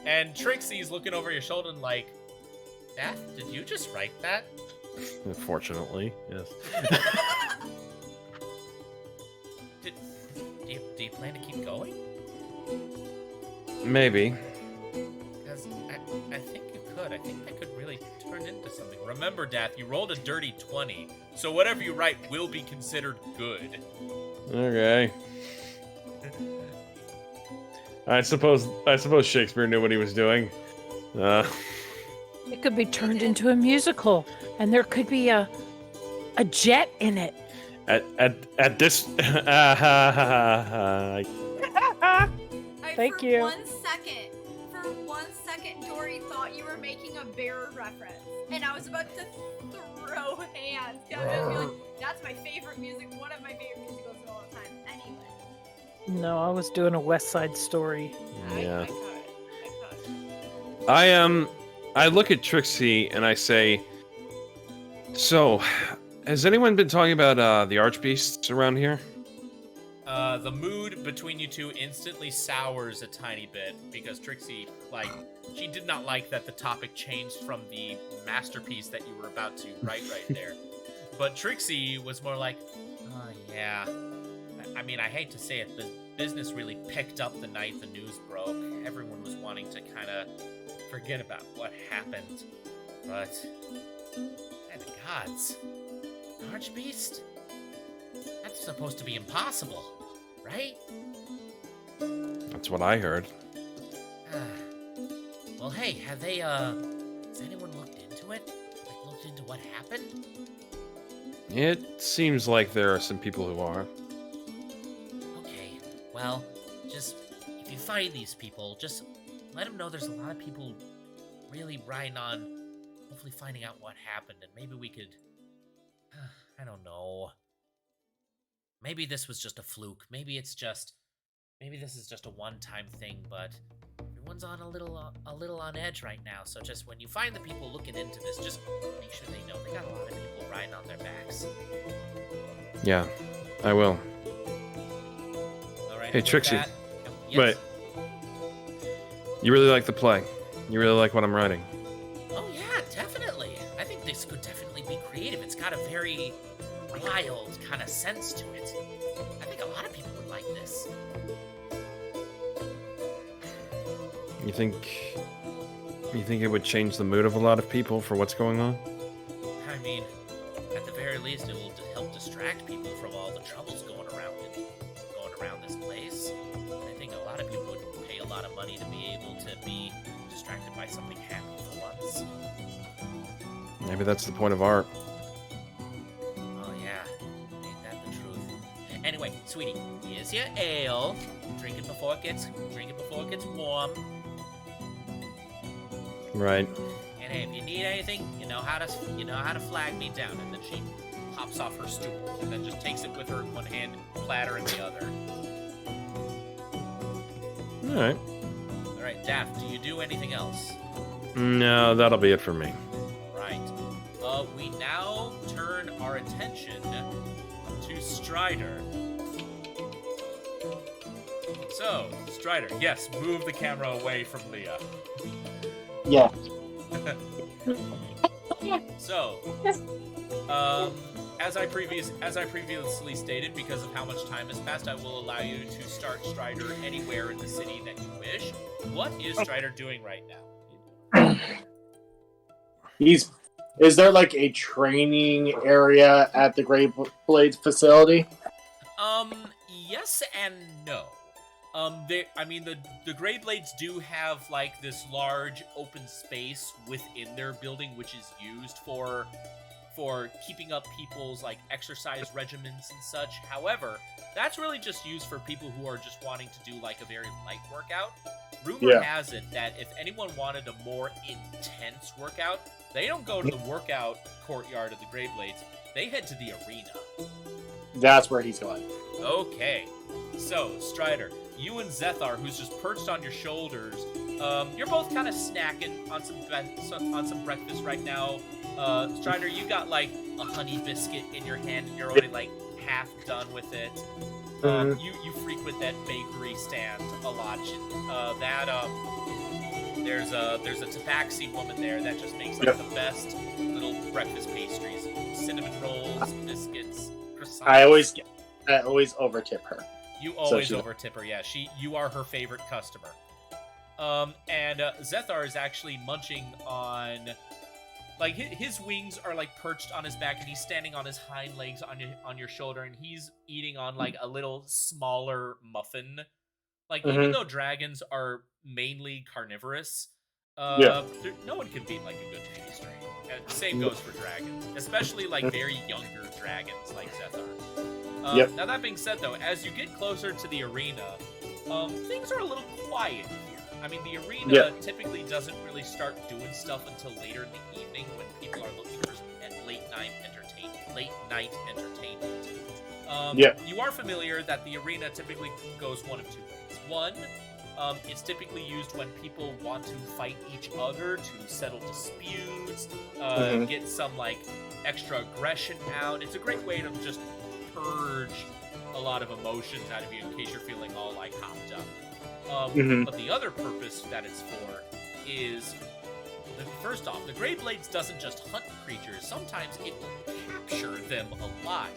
And Trixie's looking over your shoulder and like, Beth, did you just write that? Unfortunately, yes. Do you plan to keep going? Maybe. Because I think you could. I think that could really turn into something. Remember, Dath, you rolled a dirty 20, so whatever you write will be considered good. Okay. I suppose Shakespeare knew what he was doing. It could be turned into a musical, and there could be a jet in it. At this. Thank For you. 1 second, Dory thought you were making a bear reference, and I was about to throw hands. I was gonna be like, that's my favorite music, one of my favorite musicals of all time. Anyway. No, I was doing a West Side Story. Yeah. I caught it. I look at Trixie and I say, so, has anyone been talking about the Archbeasts around here? The mood between you two instantly sours a tiny bit because Trixie, she did not like that the topic changed from the masterpiece that you were about to write right there. But Trixie was more like, oh yeah. I mean, I hate to say it, the business really picked up the night the news broke. Everyone was wanting to kind of forget about what happened. But, by the gods, Archbeast? That's supposed to be impossible, right? That's what I heard. Well, hey, have they, has anyone looked into it? Like, looked into what happened? It seems like there are some people who are. Okay, well, just, if you find these people, just let them know there's a lot of people really riding on, hopefully finding out what happened, and maybe we could, I don't know. Maybe this was just a fluke. Maybe this is just a one-time thing, but everyone's on a little on edge right now. So just when you find the people looking into this, just make sure they know they got a lot of people riding on their backs. Yeah, I will. All right. Hey, and with Trixie. that- yes. Wait. You really like the play. You really like what I'm writing. Oh yeah, definitely. I think this could definitely be creative. It's got a very wild kind of sense to it. I think a lot of people would like this. You think it would change the mood of a lot of people for what's going on? I mean, at the very least, it will help distract people from all the troubles going around this place. I think a lot of people would pay a lot of money to be able to be distracted by something happy for once. Maybe that's the point of art. Oh yeah, ain't that the truth? Anyway, sweetie, here's your ale. Drink it before it gets warm. Right. And hey, if you need anything, you know how to flag me down. And then she hops off her stool and then just takes it with her in one hand, platter in the other. All right. All right, Daft, do you do anything else? No, that'll be it for me. All right. We now turn our attention to Strider. So, Strider, yes, move the camera away from Leah. Yeah. So, as I previously stated, because of how much time has passed, I will allow you to start Strider anywhere in the city that you wish. What is Strider doing right now? He's Is there like a training area at the Great Blades facility? Yes and no. The Grey Blades do have like this large open space within their building, which is used for keeping up people's like exercise regimens and such. However, that's really just used for people who are just wanting to do like a very light workout. Rumor has it that if anyone wanted a more intense workout, they don't go to the workout courtyard of the Grey Blades. They head to the arena. That's where he's going. Okay. So, Strider, you and Zethar, who's just perched on your shoulders, you're both kind of snacking on some breakfast right now. Strider, you got like a honey biscuit in your hand, and you're already like half done with it. You frequent that bakery stand a lot. There's a tabaxi woman there that just makes like the best little breakfast pastries, cinnamon rolls, biscuits, croissants. I always overtip her. You always overtip her. Yeah, you are her favorite customer. And Zethar is actually munching on, like, his wings are like perched on his back, and he's standing on his hind legs on your shoulder, and he's eating on like a little smaller muffin. Like, even though dragons are mainly carnivorous, no one can beat like a good pastry. And the same goes for dragons, especially like very younger dragons like Zethar. Now that being said, though, as you get closer to the arena, things are a little quiet here. I mean, the arena typically doesn't really start doing stuff until later in the evening when people are looking for some late night entertainment. You are familiar that the arena typically goes one of two ways. One, it's typically used when people want to fight each other to settle disputes, get some like extra aggression out. It's a great way to just purge a lot of emotions out of you in case you're feeling all like hopped up. But the other purpose that it's for is, first off, the Grey Blades doesn't just hunt creatures. Sometimes it will capture them alive.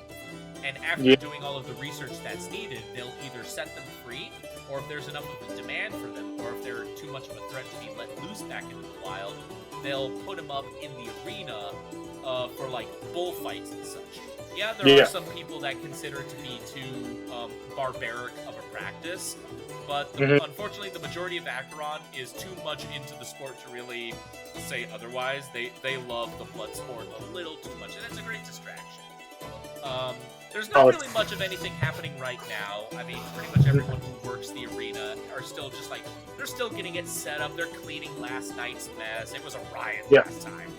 And after doing all of the research that's needed, they'll either set them free, or if there's enough of a demand for them, or if they're too much of a threat to be let loose back into the wild, they'll put them up in the arena for like bullfights and such. Yeah, there are some people that consider it to be too barbaric of a practice, but unfortunately the majority of Acheron is too much into the sport to really say otherwise. They love the blood sport a little too much, and it's a great distraction. There's not really much of anything happening right now. I mean, pretty much everyone who works the arena are still just like, they're still getting it set up. They're cleaning last night's mess. It was a riot last time.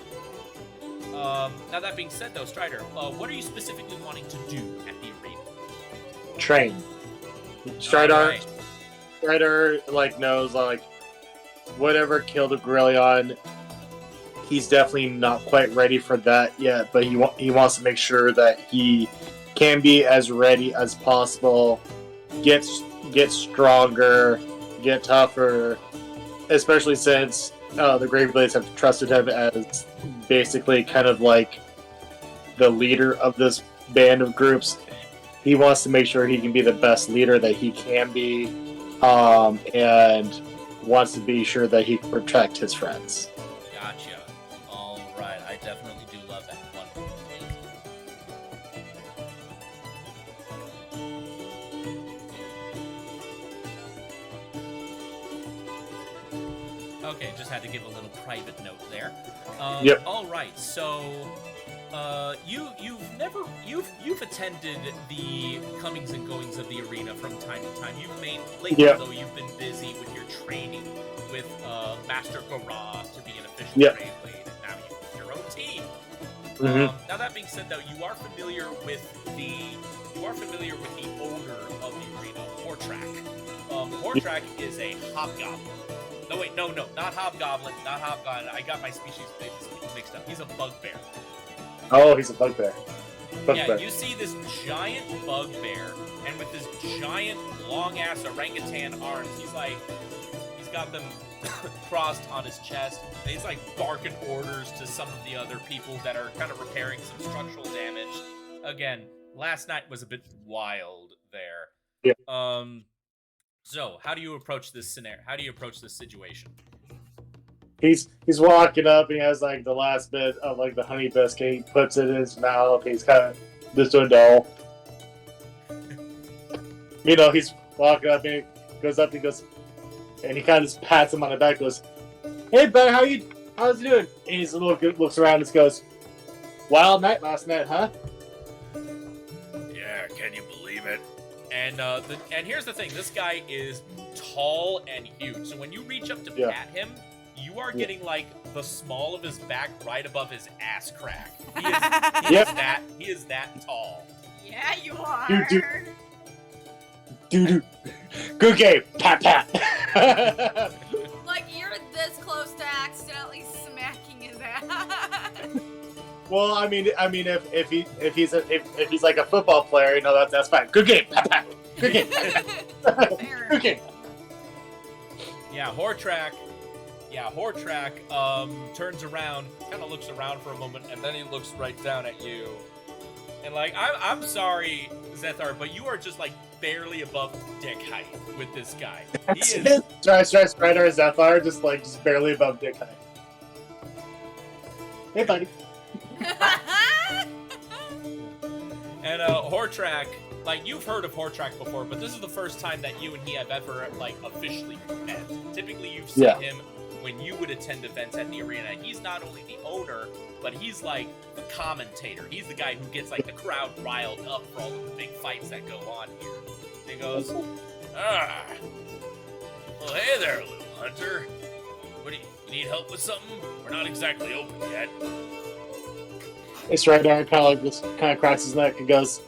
Now that being said, though, Strider, what are you specifically wanting to do at the arena? Train. Strider, like, knows, like, whatever killed a Grillion, he's definitely not quite ready for that yet, but he wants to make sure that he can be as ready as possible, get stronger, get tougher, especially since the Grey Blades have trusted him as basically kind of like the leader of this band of groups. He wants to make sure he can be the best leader that he can be, and wants to be sure that he can protect his friends. Gotcha. All right, I definitely do love that one. Okay, just had to give a little private note there. All right, so you've attended the comings and goings of the arena from time to time. Though you've been busy with your training with Master Garah to be an official Grey Blade, and now you have your own team. Now that being said, though, you are familiar with the owner of the arena, Hortrak. Hortrak is a hobgoblin. No, wait, no, not hobgoblin. I got my species mixed up. He's a bugbear. Oh, he's a bugbear. You see this giant bugbear, and with this giant, long-ass orangutan arms, he's got them crossed on his chest, and he's like barking orders to some of the other people that are kind of repairing some structural damage. Again, last night was a bit wild there. Yeah. So, how do you approach this scenario? How do you approach this situation? he's walking up and he has like the last bit of like the honey biscuit. He puts it in his mouth. He's kind of just doing dull. He's walking up and he goes up and goes, and he kind of just pats him on the back. Goes, "Hey, bud, how's it doing?" And he's looks around and just goes, "Wild night last night, huh?" Yeah, can you believe it? And and here's the thing: this guy is tall and huge. So when you reach up to pat him, you are getting like the small of his back right above his ass crack. He is that tall. Yeah, you are. Dude. Good game. Pat. Like you're this close to accidentally smacking his ass. Well, I mean, if he's like a football player, that's fine. Good game. Pat. Good game. Good game. Yeah, Hortrack turns around, kind of looks around for a moment, and then he looks right down at you. And like, I'm sorry, Zethar, but you are just like barely above dick height with this guy. He is... Strider Zethar, just barely above dick height. Hey, buddy. And Hortrack, like you've heard of Hortrack before, but this is the first time that you and he have ever like officially met. Typically, you've seen him when you would attend events at the arena. He's not only the owner, but he's like the commentator. He's the guy who gets like the crowd riled up for all of the big fights that go on here. And he goes, well, hey there, little hunter. What do you need help with something? We're not exactly open yet. It's right there, kind of cracks his neck and goes,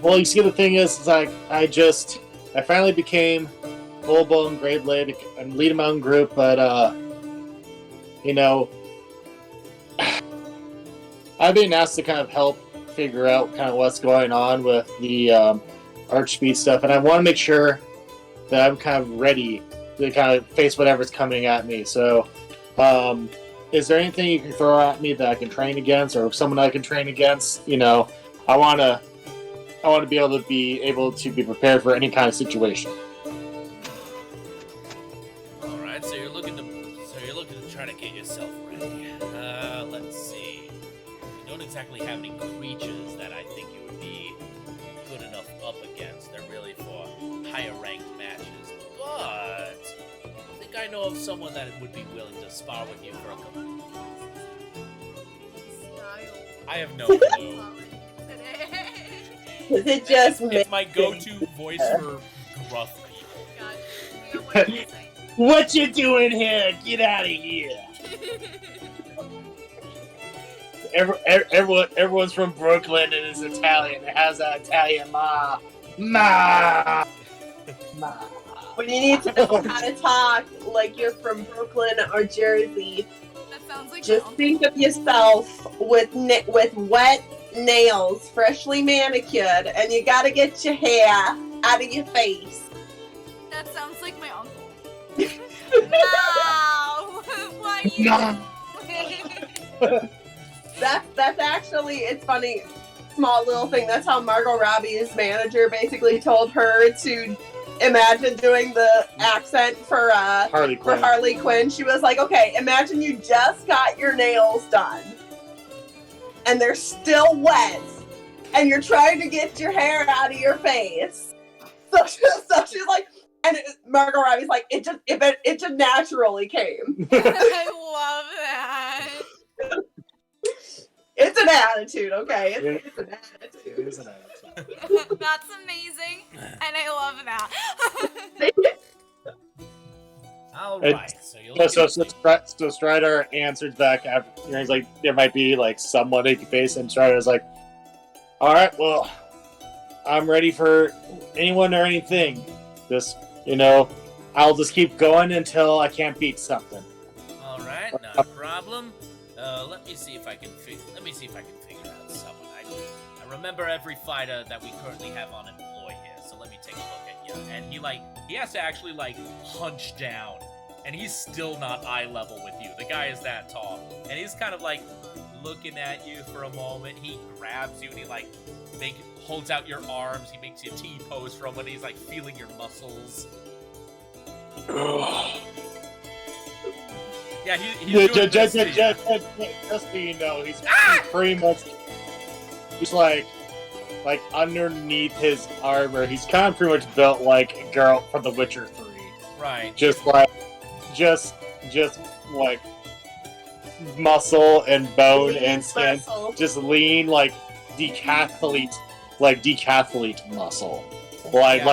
well, you see, the thing is like, I finally became full-blown grade lead. I'm leading my own group, but, I've been asked to kind of help figure out kind of what's going on with the Archspeed stuff, and I want to make sure that I'm kind of ready to kind of face whatever's coming at me. So, is there anything you can throw at me that I can train against, or someone I can train against? I want to be able to be prepared for any kind of situation. All right, so you're looking to try to get yourself ready. Let's see. You don't exactly have any creatures that I think you would be good enough up against. They're really for higher ranked matches, but I think I know of someone that would be willing to spar with you for a couple. I have no clue. Is it just it's my go-to voice for gruff people. What you doing here? Get out of here! Everyone's from Brooklyn and is Italian. It has that Italian ma. When you need to know how to talk like you're from Brooklyn or Jersey, That sounds like just think of yourself with wet nails, freshly manicured, and you gotta get your hair out of your face. That sounds like my uncle. No! Why you? No. That's actually, it's funny, small little thing. That's how Margot Robbie's manager basically told her to imagine doing the accent for Harley Quinn. She was like, okay, imagine you just got your nails done and they're still wet and you're trying to get your hair out of your face. So she's like, and Margot Robbie's like, it just naturally came. I love that. It's an attitude, okay? It's an attitude. It is an attitude. That's amazing, and I love that. All right, So Strider answered back after. He's like, there might be like someone he can face, and Strider's like, all right, well, I'm ready for anyone or anything. Just I'll just keep going until I can't beat something. All right, not a problem. Let me see if I can figure out someone. I remember every fighter that we currently have on employ here, so let me take a look at you. And he has to actually hunch down, and he's still not eye level with you. The guy is that tall, and he's kind of looking at you for a moment. He grabs you and he holds out your arms. He makes you T-pose for a moment. He's feeling your muscles. Yeah, he's doing this to you. Just so you know, he's pretty much he's like underneath his armor. He's kind of pretty much built like Geralt from The Witcher 3. Right. Just like muscle and bone Lean and skin. muscle. Just lean like decathlete muscle. Like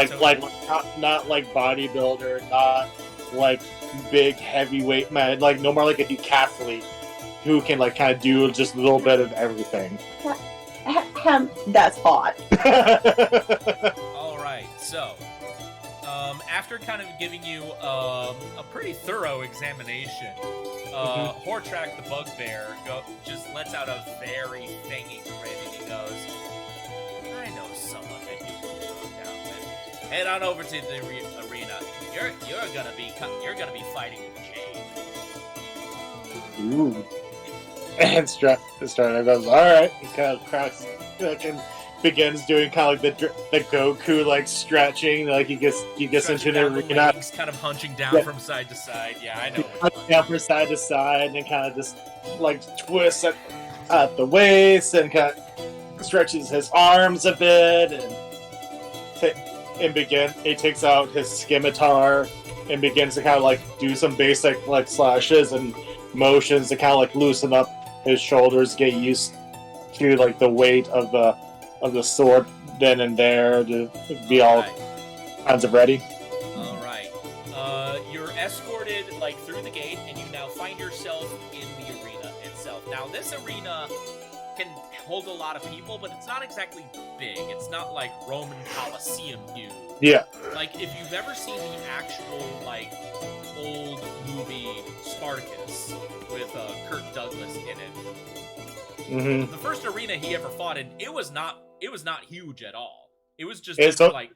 not like bodybuilder, not like big heavyweight man, like no more like a decathlete who can like kind of do just a little bit of everything. That's hot. All right, so after kind of giving you a pretty thorough examination, Hortrak the bugbear just lets out a very thingy grin and he goes, "I know someone that you can go down with. Head on over to the arena. You're gonna be fighting with Jade." Ooh. And Strider goes, alright. He kind of cracks and begins doing kind of like the Goku like stretching, like he gets into the arena. He's kind of hunching down from side to side. Yeah, I know. Hunching down from side to side and kind of just like twists at the waist and kind of stretches his arms a bit he takes out his scimitar and begins to kind of like do some basic like slashes and motions to kind of like loosen up his shoulders, get used to like the weight of the sword then and there to be all kinds of ready. All right. You're escorted like through the gate, and you now find yourself in the arena itself. Now, this arena can hold a lot of people, but it's not exactly big. It's not like Roman Colosseum huge. Yeah. Like, if you've ever seen the actual, like, old movie Spartacus with Kirk Douglas in it. Mm-hmm. The first arena he ever fought in, it was not huge at all. It was just like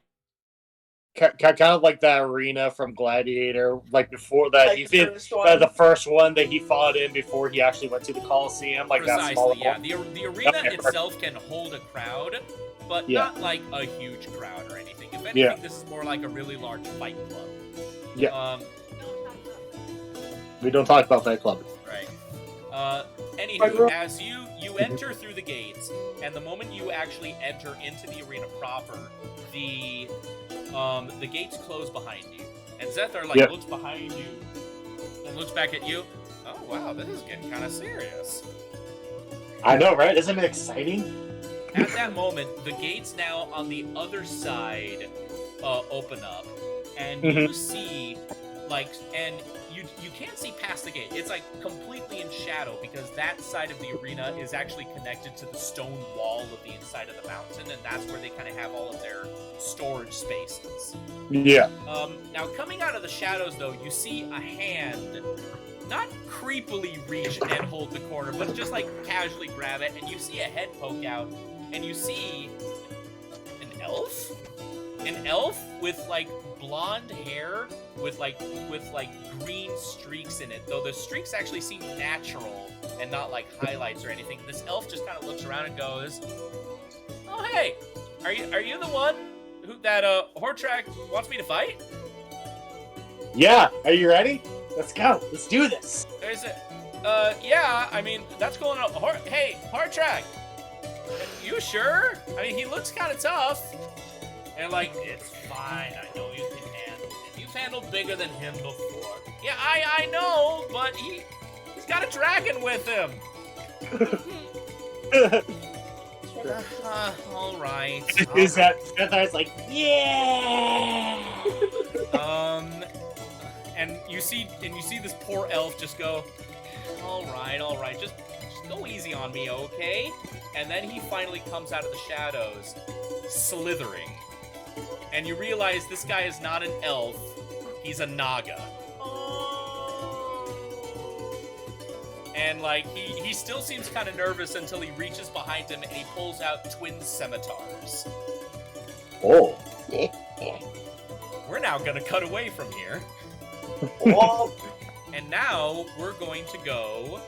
kind of like that arena from Gladiator, like before that Like he the did first one. the first one that he fought in before he actually went to the Coliseum, like that precisely, small yeah. one. The arena Okay. itself can hold a crowd, but Yeah. not like a huge crowd or anything. If anything, Yeah. this is more like a really large fight club. Yeah. We don't talk about Fight Club. Right. Anywho, as you enter through the gates, and the moment you actually enter into the arena proper, the gates close behind you, and Zethar looks behind you and looks back at you. Oh wow, this is getting kind of serious. I know, right? Isn't it exciting? At that moment, the gates now on the other side open up, and you see, and you can't see past the gate. It's like completely in shadow because that side of the arena is actually connected to the stone wall of the inside of the mountain, and that's where they kind of have all of their storage spaces. Yeah. Now, coming out of the shadows, though, you see a hand not creepily reach and hold the corner, but just like casually grab it, and you see a head poke out, and you see an elf? An elf with like blonde hair with like green streaks in it, though the streaks actually seem natural and not like highlights or anything. This elf just kind of looks around and goes, "Oh hey, are you the one that Hortrak wants me to fight?" Yeah. Are you ready? Let's go. Let's do this. There's yeah. I mean, that's going on. Hey, Hortrak, you sure? I mean, he looks kind of tough. And like, it's fine. I know you can handle it. You've handled bigger than him before. Yeah, I know, but he's got a dragon with him. All right. Is that Zethar like, yeah? And you see this poor elf just go, all right, just go easy on me, okay? And then he finally comes out of the shadows, slithering. And you realize this guy is not an elf, he's a Naga. And like he still seems kind of nervous until he reaches behind him and he pulls out twin scimitars. Oh. We're now gonna cut away from here. Oh. And now we're going to go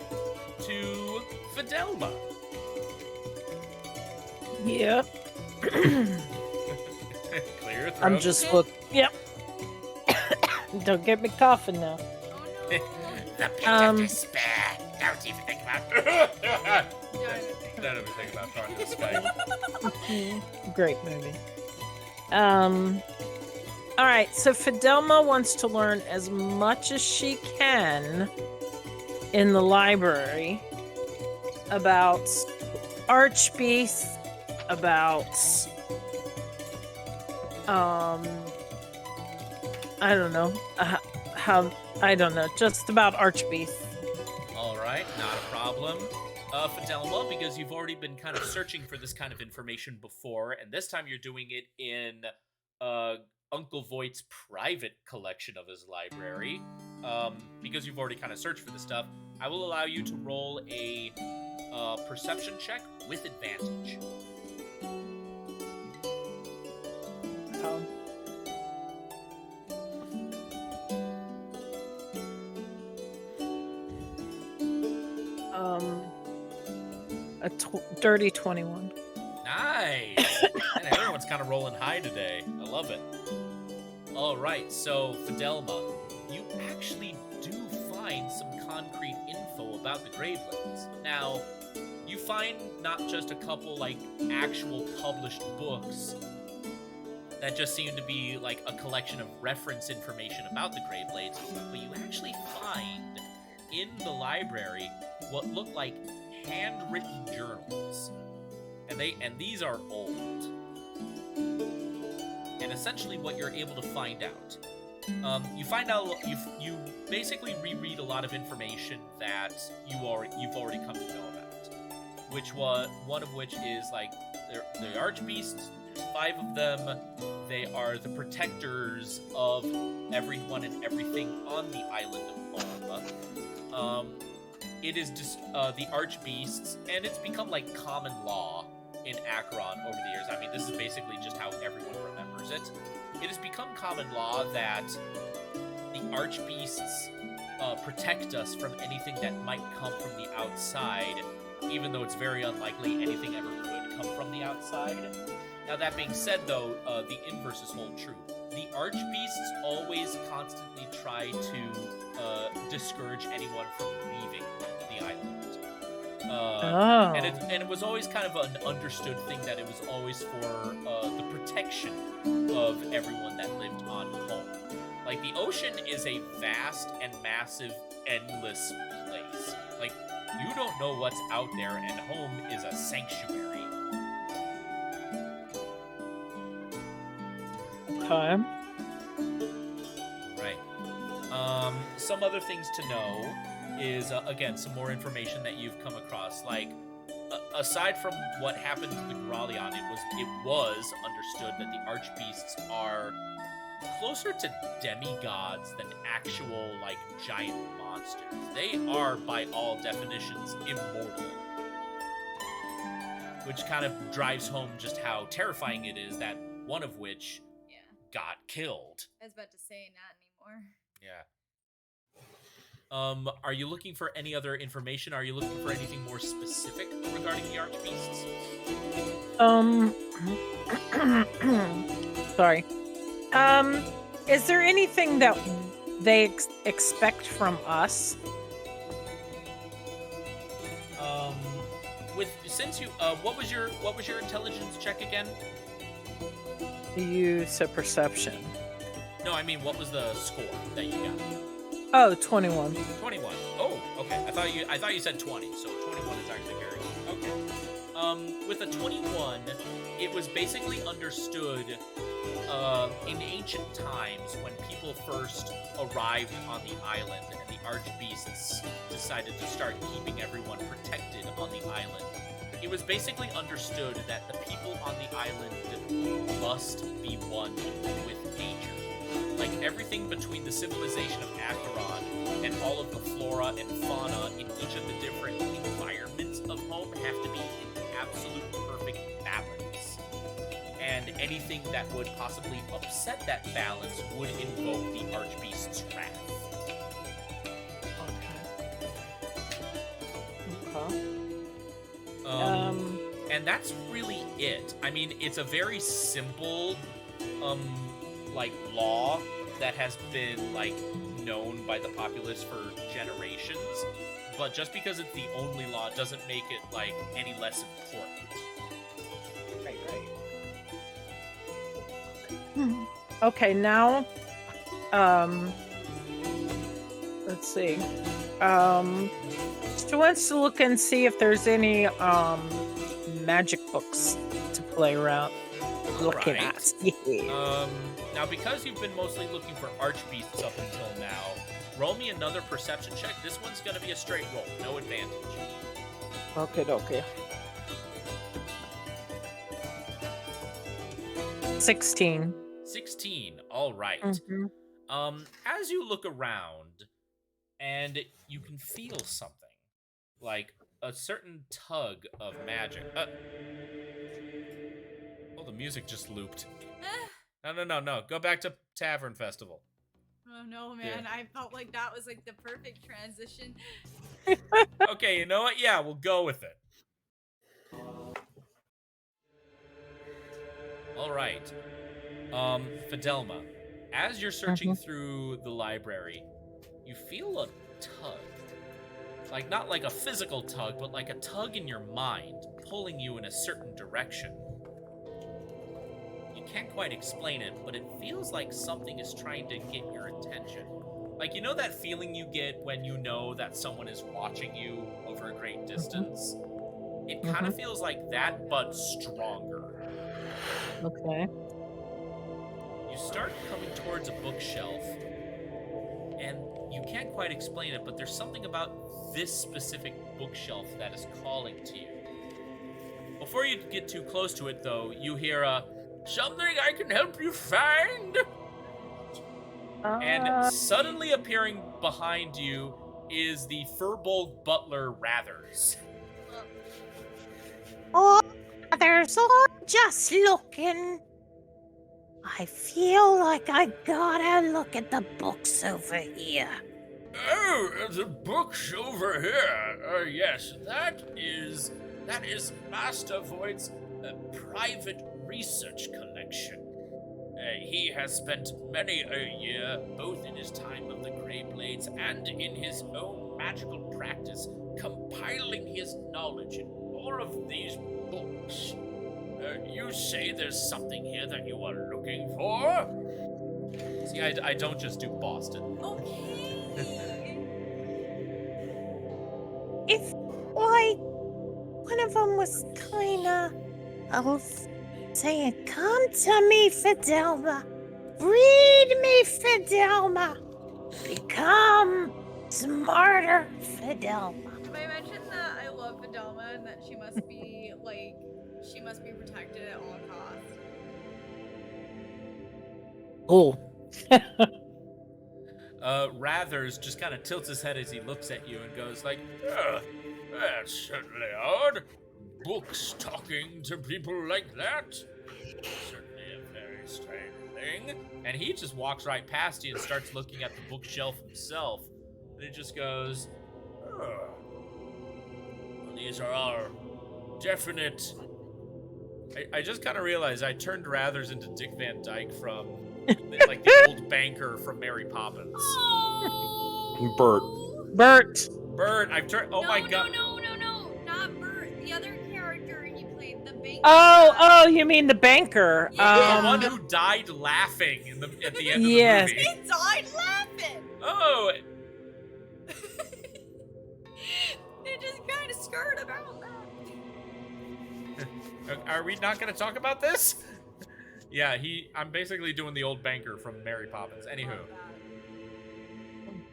to Fidelma. Yep. Clear your throat. I'm just look. Yep. Don't get me coughing now. Oh no. The pit of despair. Don't even think about. Don't even think about throwing this spike. Great movie. All right, so Fidelma wants to learn as much as she can in the library about archbeasts, about I don't know just about archbeasts. All right, not a problem. Fidelma, because you've already been kind of searching for this kind of information before, and this time you're doing it in Uncle Voight's private collection of his library, because you've already kind of searched for this stuff, I will allow you to roll a perception check with advantage. A dirty 21. Nice! And everyone's kind of rolling high today. I love it. All right, so Fidelma, you actually do find some concrete info about the Gravelands. Now, you find not just a couple, like, actual published books that just seem to be, like, a collection of reference information about the Gravelands, but you actually find in the library what look like handwritten journals. And these are old. And essentially what you're able to find out, you find out, you basically reread a lot of information that you've already come to know about. One of which is, like, the Archbeasts. There's 5 of them. They are the protectors of everyone and everything on the island of Ulma. It is just the Archbeasts, and it's become like common law in Acheron over the years. I mean, this is basically just how everyone remembers it. It has become common law that the Archbeasts protect us from anything that might come from the outside, even though it's very unlikely anything ever could come from the outside. Now, that being said, though, the inverse is hold true. The Archbeasts always constantly try to discourage anyone from leaving the island. And it was always kind of an understood thing that it was always for the protection of everyone that lived on home. Like, the ocean is a vast and massive, endless place. Like, you don't know what's out there, and home is a sanctuary. Okay. Right. Some other things to know is, again, some more information that you've come across. Like, aside from what happened to the Gralion, it was understood that the Archbeasts are closer to demigods than actual, like, giant monsters. They are, by all definitions, immortal. Which kind of drives home just how terrifying it is that one of which got killed. I was about to say, not anymore. Yeah. Are you looking for any other information? Are you looking for anything more specific regarding the Archbeasts? Sorry. Is there anything that they expect from us? What was your intelligence check again? You said perception. No, I mean, what was the score that you got? Oh, 21. 21. Oh, okay. I thought you said 20, so 21 is actually very good. Okay. With a 21, it was basically understood in ancient times when people first arrived on the island and the Archbeasts decided to start keeping everyone protected on the island. It was basically understood that the people on the island must be one with nature. Like, everything between the civilization of Acheron and all of the flora and fauna in each of the different environments of home have to be in absolute perfect balance. And anything that would possibly upset that balance would invoke the Archbeast's wrath. Okay. And that's really it. I mean, it's a very simple, like, law that has been, like, known by the populace for generations, but just because it's the only law doesn't make it like any less important. Right. Okay, now, let's see. She wants to look and see if there's any magic books to play around looking Right. at. Yeah. Now because you've been mostly looking for archbeasts up until now, roll me another perception check. This one's gonna be a straight roll, no advantage. Okay. 16. 16. All right. Mhm. As you look around, and you can feel something, like a certain tug of magic. Oh, the music just looped. No. Go back to Tavern Festival. Oh no, man. I felt like that was like the perfect transition. Okay, you know what? Yeah, we'll go with it. All right. Fidelma, as you're searching through the library, you feel a tug. Like, not like a physical tug, but like a tug in your mind, pulling you in a certain direction. You can't quite explain it, but it feels like something is trying to get your attention. Like, you know that feeling you get when you know that someone is watching you over a great distance? It kind of feels like that, but stronger. Okay. You start coming towards a bookshelf, and you can't quite explain it, but there's something about this specific bookshelf that is calling to you. Before you get too close to it, though, you hear something I can help you find? And suddenly appearing behind you is the Furbolg butler Rathers. Oh, there's all just looking. I feel like I gotta look at the books over here. Oh, the books over here. Yes, that is Master Void's private research collection. He has spent many a year, both in his time of the Grey Blades and in his own magical practice, compiling his knowledge in all of these books. You say there's something here that you are looking for? See, I don't just do Boston. Okay. If, like, one of them was kinda of saying, "Come to me, Fidelma. Read me, Fidelma. Become smarter, Fidelma." Have I mentioned that I love Fidelma and that she must be protected at all costs? Oh. Rathers just kind of tilts his head as he looks at you and goes like, that's certainly odd. Books talking to people like that? Certainly a very strange thing. And he just walks right past you and starts looking at the bookshelf himself. And he just goes, well, these are all definite... I just kind of realized I turned Rathers into Dick Van Dyke from, like, the old banker from Mary Poppins. Oh. Bert. Bert. I've turned... Oh my god. No. Not Bert. The other character he played, the banker. Oh, you mean the banker. Yeah. The one who died laughing at the end Yes. of the movie. He died laughing. Oh, They just kind of skirt about that. are we not going to talk about this? Yeah, I'm basically doing the old banker from Mary Poppins. Anywho,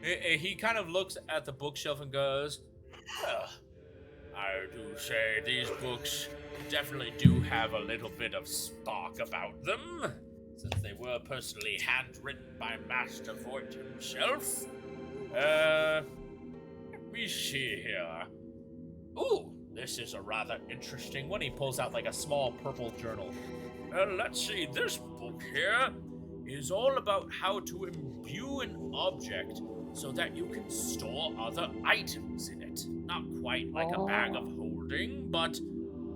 he kind of looks at the bookshelf and goes, well, I do say these books definitely do have a little bit of spark about them, since they were personally handwritten by Master Void himself. Let me see here. Ooh, this is a rather interesting one. He pulls out like a small purple journal. Let's see, this book here is all about how to imbue an object so that you can store other items in it. Not quite like a bag of holding, but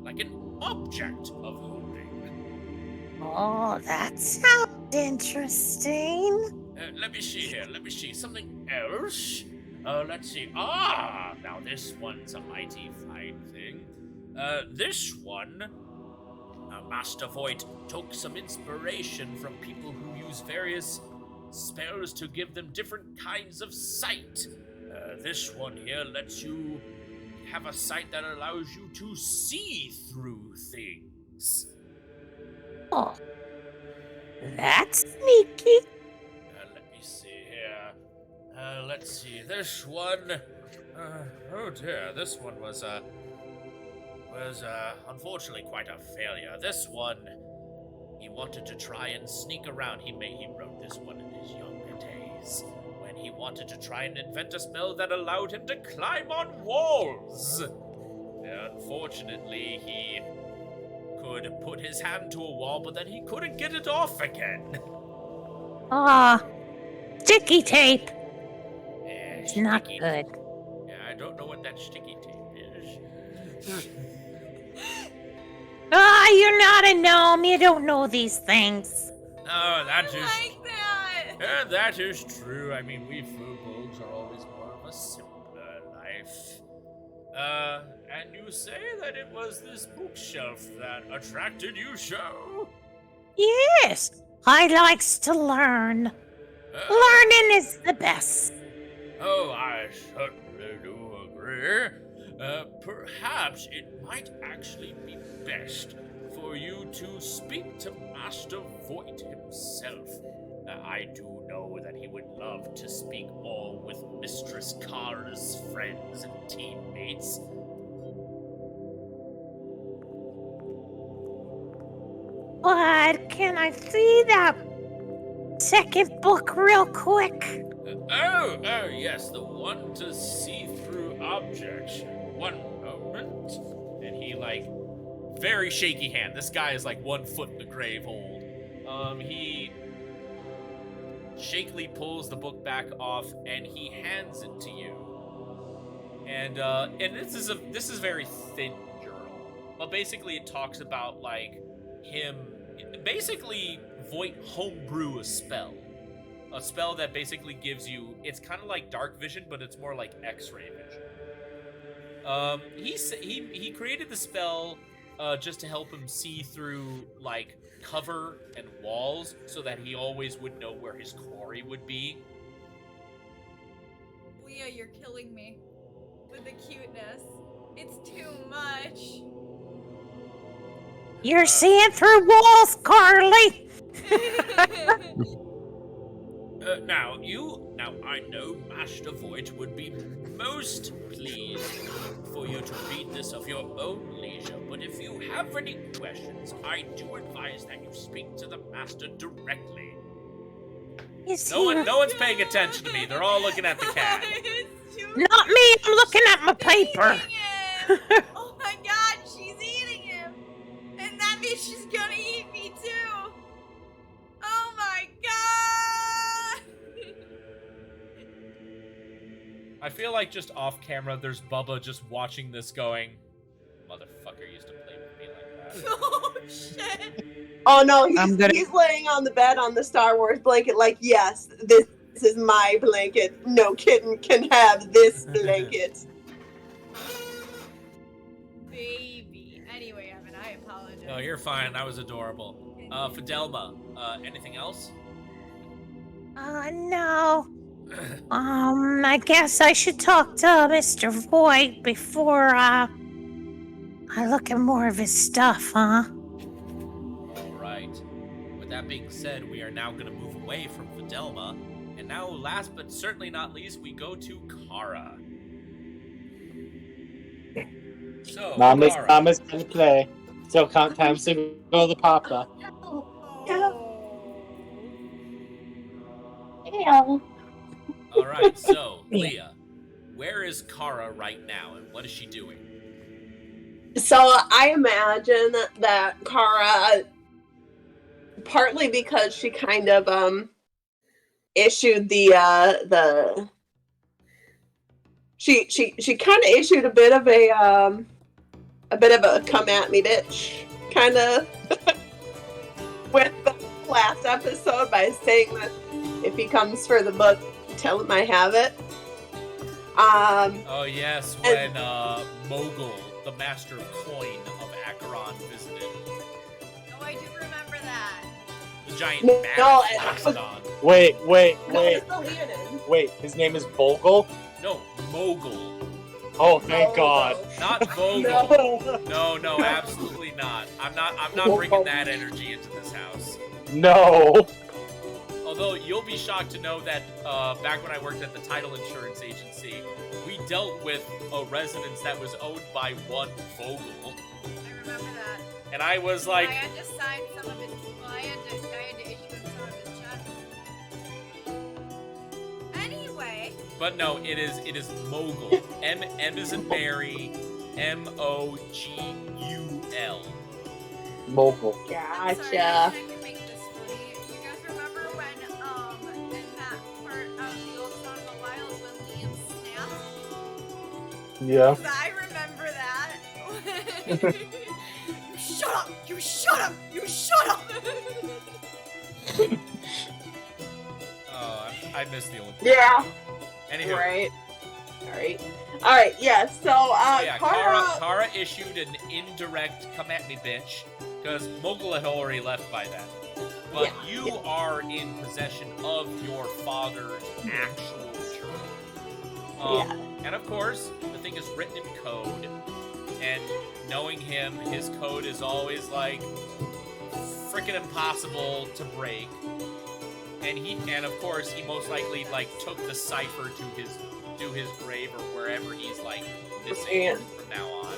like an object of holding. Oh, that sounds interesting. Let me see here. Let me see. Something else? Let's see. Ah! Now this one's a mighty fine thing. This one... Master Voigt took some inspiration from people who use various spells to give them different kinds of sight. This one here lets you have a sight that allows you to see through things. Oh, that's sneaky. Let me see here. Let's see. This one... oh dear, this one was unfortunately quite a failure. This one, he wanted to try and sneak around. He wrote this one in his younger days, when he wanted to try and invent a spell that allowed him to climb on walls. Unfortunately, he could put his hand to a wall, but then he couldn't get it off again. Sticky tape. It's not Sticky- good. Yeah, I don't know what that sticky tape is. You're not a gnome. You don't know these things. Oh, that I is... like that. That is true. I mean, we furbolgs are always more of a simpler life. And you say that it was this bookshelf that attracted you so? Yes, I likes to learn. Learning is the best. Oh, I certainly do agree. Perhaps it might actually be best for you to speak to Master Voigt himself. I do know that he would love to speak more with Mistress Kara's friends and teammates. But can I see that second book real quick? Oh, yes, the one to see through objects. One moment. And he, very shaky hand. This guy is 1 foot in the grave hold. He shakily pulls the book back off and he hands it to you. And this is very thin journal. But basically it talks about him basically Voigt homebrew a spell. A spell that basically gives you, it's kind of like dark vision, but it's more like X-ray vision. He created the spell just to help him see through cover and walls, so that he always would know where his quarry would be. Leah, you're killing me with the cuteness. It's too much. You're seeing through walls, Carly. Now I know Master Voigt would be most pleased for you to read this of your own leisure, but if you have any questions, I do advise that you speak to the Master directly. No one's paying attention to me. They're all looking at the cat. Not me. I'm looking at my paper. Oh my god, she's eating him. And that means she's gonna eat me too. Oh my god. I feel like just off camera, there's Bubba just watching this going, motherfucker used to play with me like that. Oh shit. Oh no, he's laying on the bed on the Star Wars blanket yes, this is my blanket. No kitten can have this blanket. Baby. Anyway, Evan, I apologize. No, you're fine. That was adorable. Fidelma, anything else? No. I guess I should talk to Mr. Voigt before, I look at more of his stuff, huh? Alright. With that being said, we are now going to move away from Fidelma, and now, last but certainly not least, we go to Kara. So, Mama's Kara. gonna play. So time to go to Papa. Yeah. Alright, so, Leah, where is Kara right now, and what is she doing? So I imagine that Kara, partly because she kind of issued she kind of issued a bit of a come at me bitch kind of with the last episode by saying that if he comes for the book, tell him I have it. Oh yes, when Mogul, the master of coin of Acheron, visited. Oh, I do remember that. The giant No, mastodon. Wait. No, it's the Leonin. Wait, his name is Vogel? No, Mogul. Oh, thank God. Not Vogel. No, absolutely not. I'm not bringing that energy into this house. No. Although you'll be shocked to know that back when I worked at the title insurance agency, we dealt with a residence that was owned by one Vogel. I remember that. And I was like, I had to sign some of his. Well, I had to issue him some of his checks. Anyway. but no, it is Mogul. M is in Mary, Mogul. Mogul. I'm sorry, I can make this funny. You guys remember when in that part of the old Song of the Wilds when Liam snapped? Yeah. 'Cause I remember that. You shut up! You shut up! You shut up! Oh, I missed the Olympics. Yeah. Anywho. Right. Alright, yeah, so, Yeah, Kara issued an indirect come at me bitch, because Mogul had already left by then. But you are in possession of your father's actual journal. And of course, the thing is written in code, and knowing him, his code is always like freaking impossible to break. And of course, he most likely like took the cipher to his grave or wherever he's like missing from now on.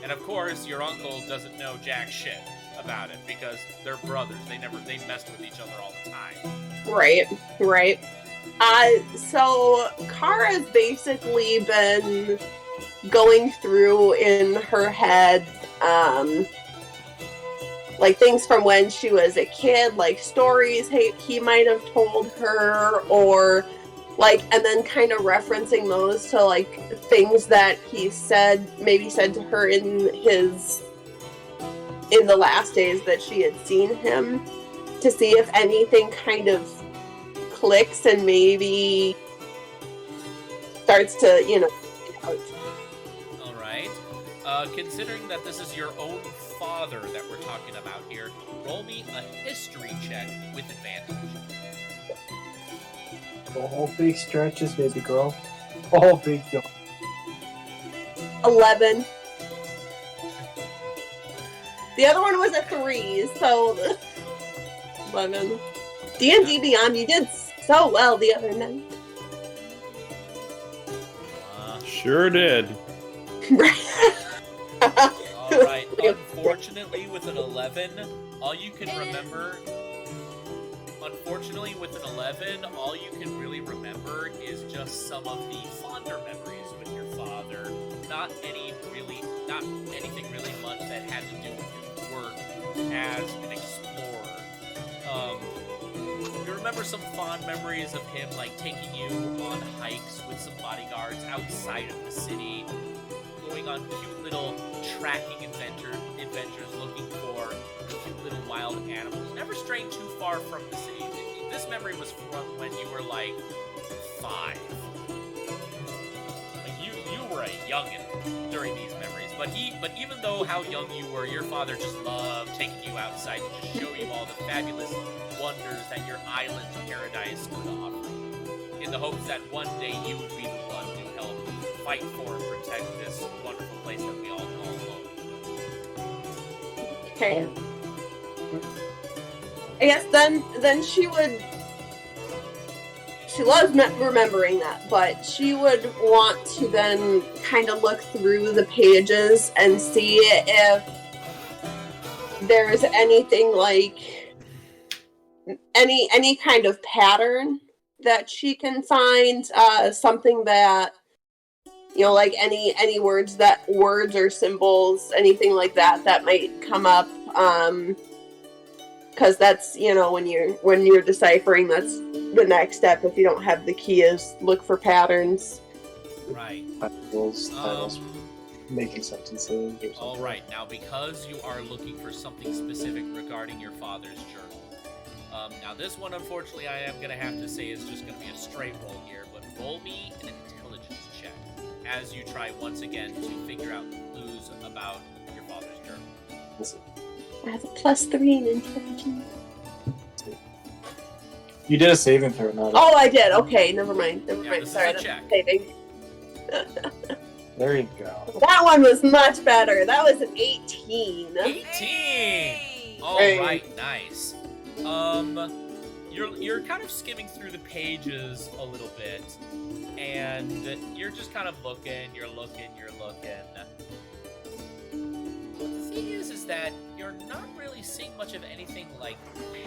And of course, your uncle doesn't know jack shit about it because they're brothers. They messed with each other all the time. Right. So Kara's basically been going through in her head, like things from when she was a kid, like stories he might have told her, or like, and then kind of referencing those to like things that he maybe said to her in the last days that she had seen him, to see if anything kind of clicks and maybe starts to, out. All right. Considering that this is your own father that we're talking about here, roll me a history check with advantage. All big stretches, baby girl. All big yawn. 11. The other one was a 3, so 11. D&D Beyond, you did so well the other night. Sure did. Alright, unfortunately with an 11, all you can really remember is just some of the fonder memories with your father. Not anything really much that had to do with his work as an explorer. You remember some fond memories of him like taking you on hikes with some bodyguards outside of the city, going on cute little tracking adventures looking for cute little wild animals, never straying too far from the city. This memory was from when you were like 5. Like you were a youngin' during these memories, but even though how young you were, your father just loved taking you outside to just show you all the fabulous wonders that your island paradise could offer, in the hopes that one day you would be the one to help fight for and protect this wonderful place that we all call home. Okay. I guess then she loves remembering that, but she would want to then kind of look through the pages and see if there's anything like any kind of pattern that she can find, something that, like any words or symbols, anything like that might come up, because that's, when you're deciphering, that's the next step. If you don't have the key, is look for patterns. Right. Titles. Making sentences or something. All right. Now, because you are looking for something specific regarding your father's journal, Now this one, unfortunately, I am going to have to say is just going to be a straight roll here, but roll me an intelligence check as you try once again to figure out clues about your father's journal. I have a +3 in intelligence. You did a saving throw, not Oh, I did. Okay, never mind. Never Yeah, mind. this is Sorry, a that's check. saving. There you go. That one was much better. That was an 18. 18! Hey! All Hey. right, nice. You're kind of skimming through the pages a little bit, and you're just kind of looking, you're looking. But the thing is that you're not really seeing much of anything like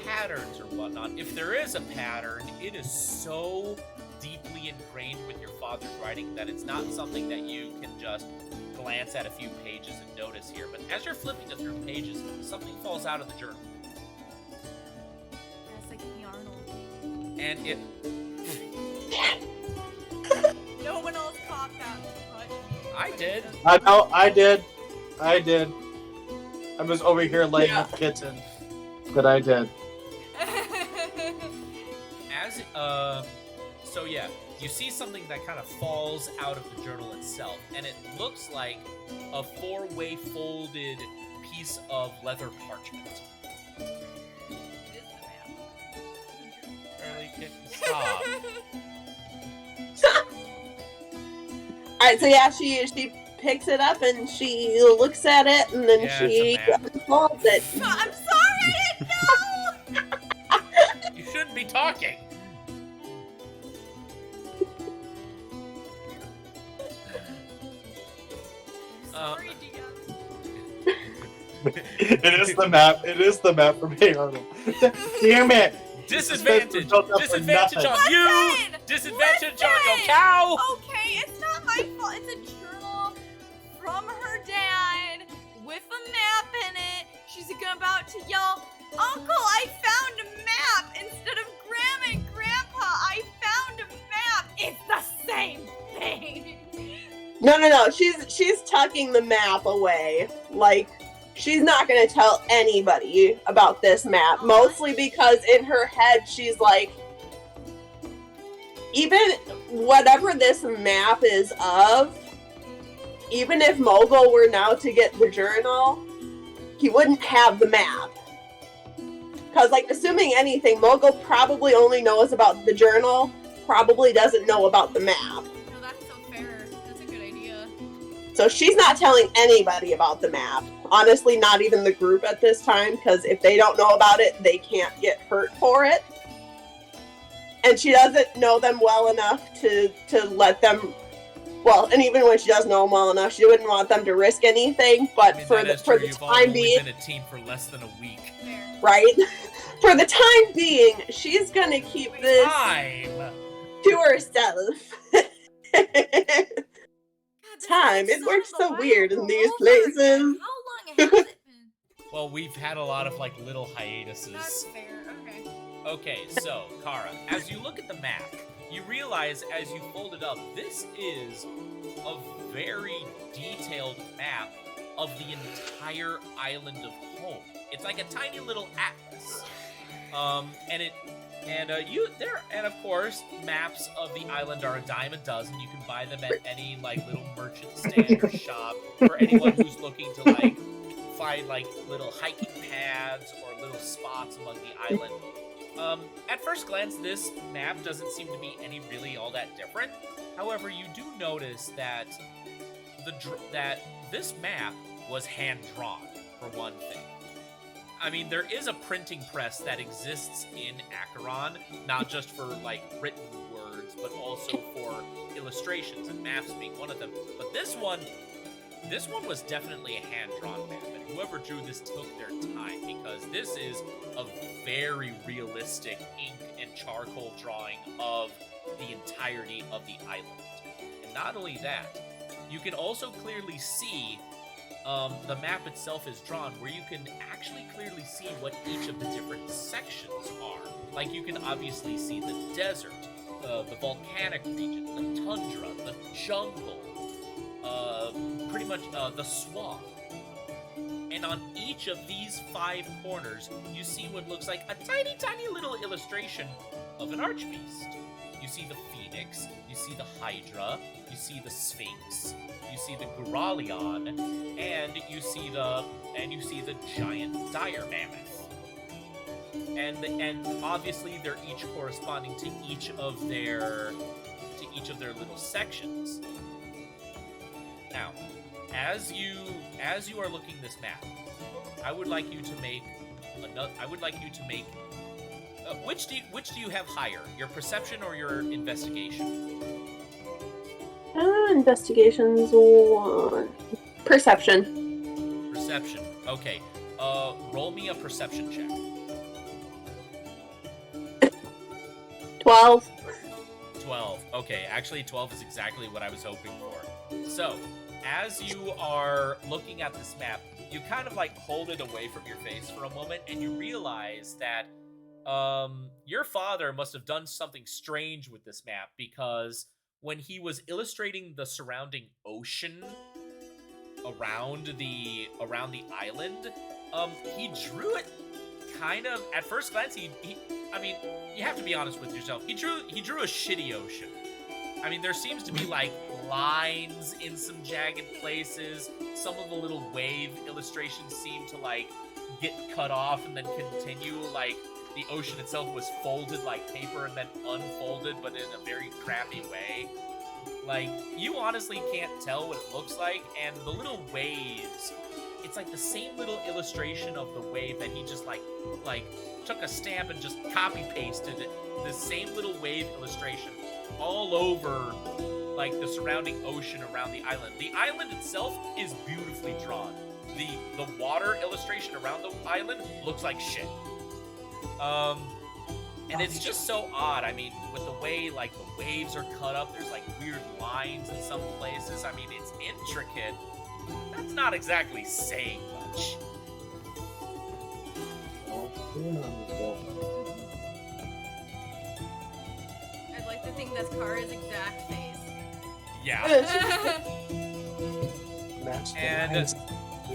patterns or whatnot. If there is a pattern, it is so deeply ingrained with your father's writing that it's not something that you can just glance at a few pages and notice here. But as you're flipping through pages, something falls out of the journal. That's like the Arnold. And it No one else caught that. But I did. I know, I did. I was over here laying with kitten. But I did. As so yeah, you see something that kind of falls out of the journal itself, and it looks like a 4-way folded piece of leather parchment. Charlie, can you stop? Alright, so yeah, she picks it up and she looks at it and then Yeah, she it's a map. unfolds it. I'm sorry, I didn't know! You shouldn't be talking. Sorry, DM. It is the map. It is the map from Hey Arnold. Damn it! Disadvantage. built up for Disadvantage nothing. on you. Listen! Disadvantage on your Listen! cow. Okay, it's not my fault. It's a journal from her dad with a map in it. She's about to yell, "Uncle, I found a map!" Instead of Grandma and Grandpa, I found a map. It's the same thing. No. She's tucking the map away. Like, she's not gonna tell anybody about this map. Mostly because in her head she's like, even whatever this map is of, even if Mogul were now to get the journal, he wouldn't have the map. Because, like, assuming anything, Mogul probably only knows about the journal, probably doesn't know about the map. No, that's so fair. That's a good idea. So she's not telling anybody about the map. Honestly, not even the group at this time, because if they don't know about it, they can't get hurt for it. And she doesn't know them well enough to let them... Well, and even when she does know them well enough, she wouldn't want them to risk anything, but I mean, for that the is true. time You've only being... been a team for less than a week. Fair. Right? For the time being, she's gonna keep this Time. to herself. God, this Time. episode It works of The so Wild weird in all these over places. again. How long has it been? Well, we've had a lot of like little hiatuses. That's fair. Okay. Okay, so, Kara, as you look at the map, you realize as you fold it up, this is a very detailed map of the entire island of home. It's like a tiny little atlas. And of course, maps of the island are a dime a dozen. You can buy them at any like little merchant stand or shop for anyone who's looking to like find like little hiking paths or little spots among the island. At first glance, this map doesn't seem to be any really all that different. However, you do notice that that this map was hand drawn for one thing. I mean, there is a printing press that exists in Acheron, not just for like written words, but also for illustrations, and maps being one of them. But this one was definitely a hand-drawn map, and whoever drew this took their time, because this is a very realistic ink and charcoal drawing of the entirety of the island. And not only that, you can also clearly see the map itself is drawn, where you can actually clearly see what each of the different sections are. Like, you can obviously see the desert, the volcanic region, the tundra, the jungle, pretty much the swamp. And And on each of these 5 corners, you see what looks like a tiny, tiny little illustration of an archbeast. You see the phoenix, you see the hydra, you see the sphinx, you see the Gralion, and you see the giant dire mammoth. And obviously they're each corresponding to each of their little sections. Now, as you are looking this map, I would like you to make which do you have higher, your perception or your investigation? Investigation's 1. Perception. Perception. Okay. Roll me a perception check. 12. 12. Okay, actually 12 is exactly what I was hoping for. So, as you are looking at this map, you kind of like hold it away from your face for a moment, and you realize that your father must have done something strange with this map, because when he was illustrating the surrounding ocean around the island, he drew it kind of, at first glance, I mean, you have to be honest with yourself. He drew a shitty ocean. I mean, there seems to be like lines in some jagged places. Some of the little wave illustrations seem to like get cut off and then continue. Like the ocean itself was folded like paper and then unfolded, but in a very crappy way. Like, you honestly can't tell what it looks like, and the little waves, it's like the same little illustration of the wave that he just like took a stamp and just copy pasted it. The same little wave illustration all over like the surrounding ocean around the island. The island itself is beautifully drawn. The water illustration around the island looks like shit. And it's just so odd. I mean, with the way like the waves are cut up, there's like weird lines in some places. I mean, it's intricate. That's not exactly saying much. I'd like to think that's Kara's exact face. Yeah. And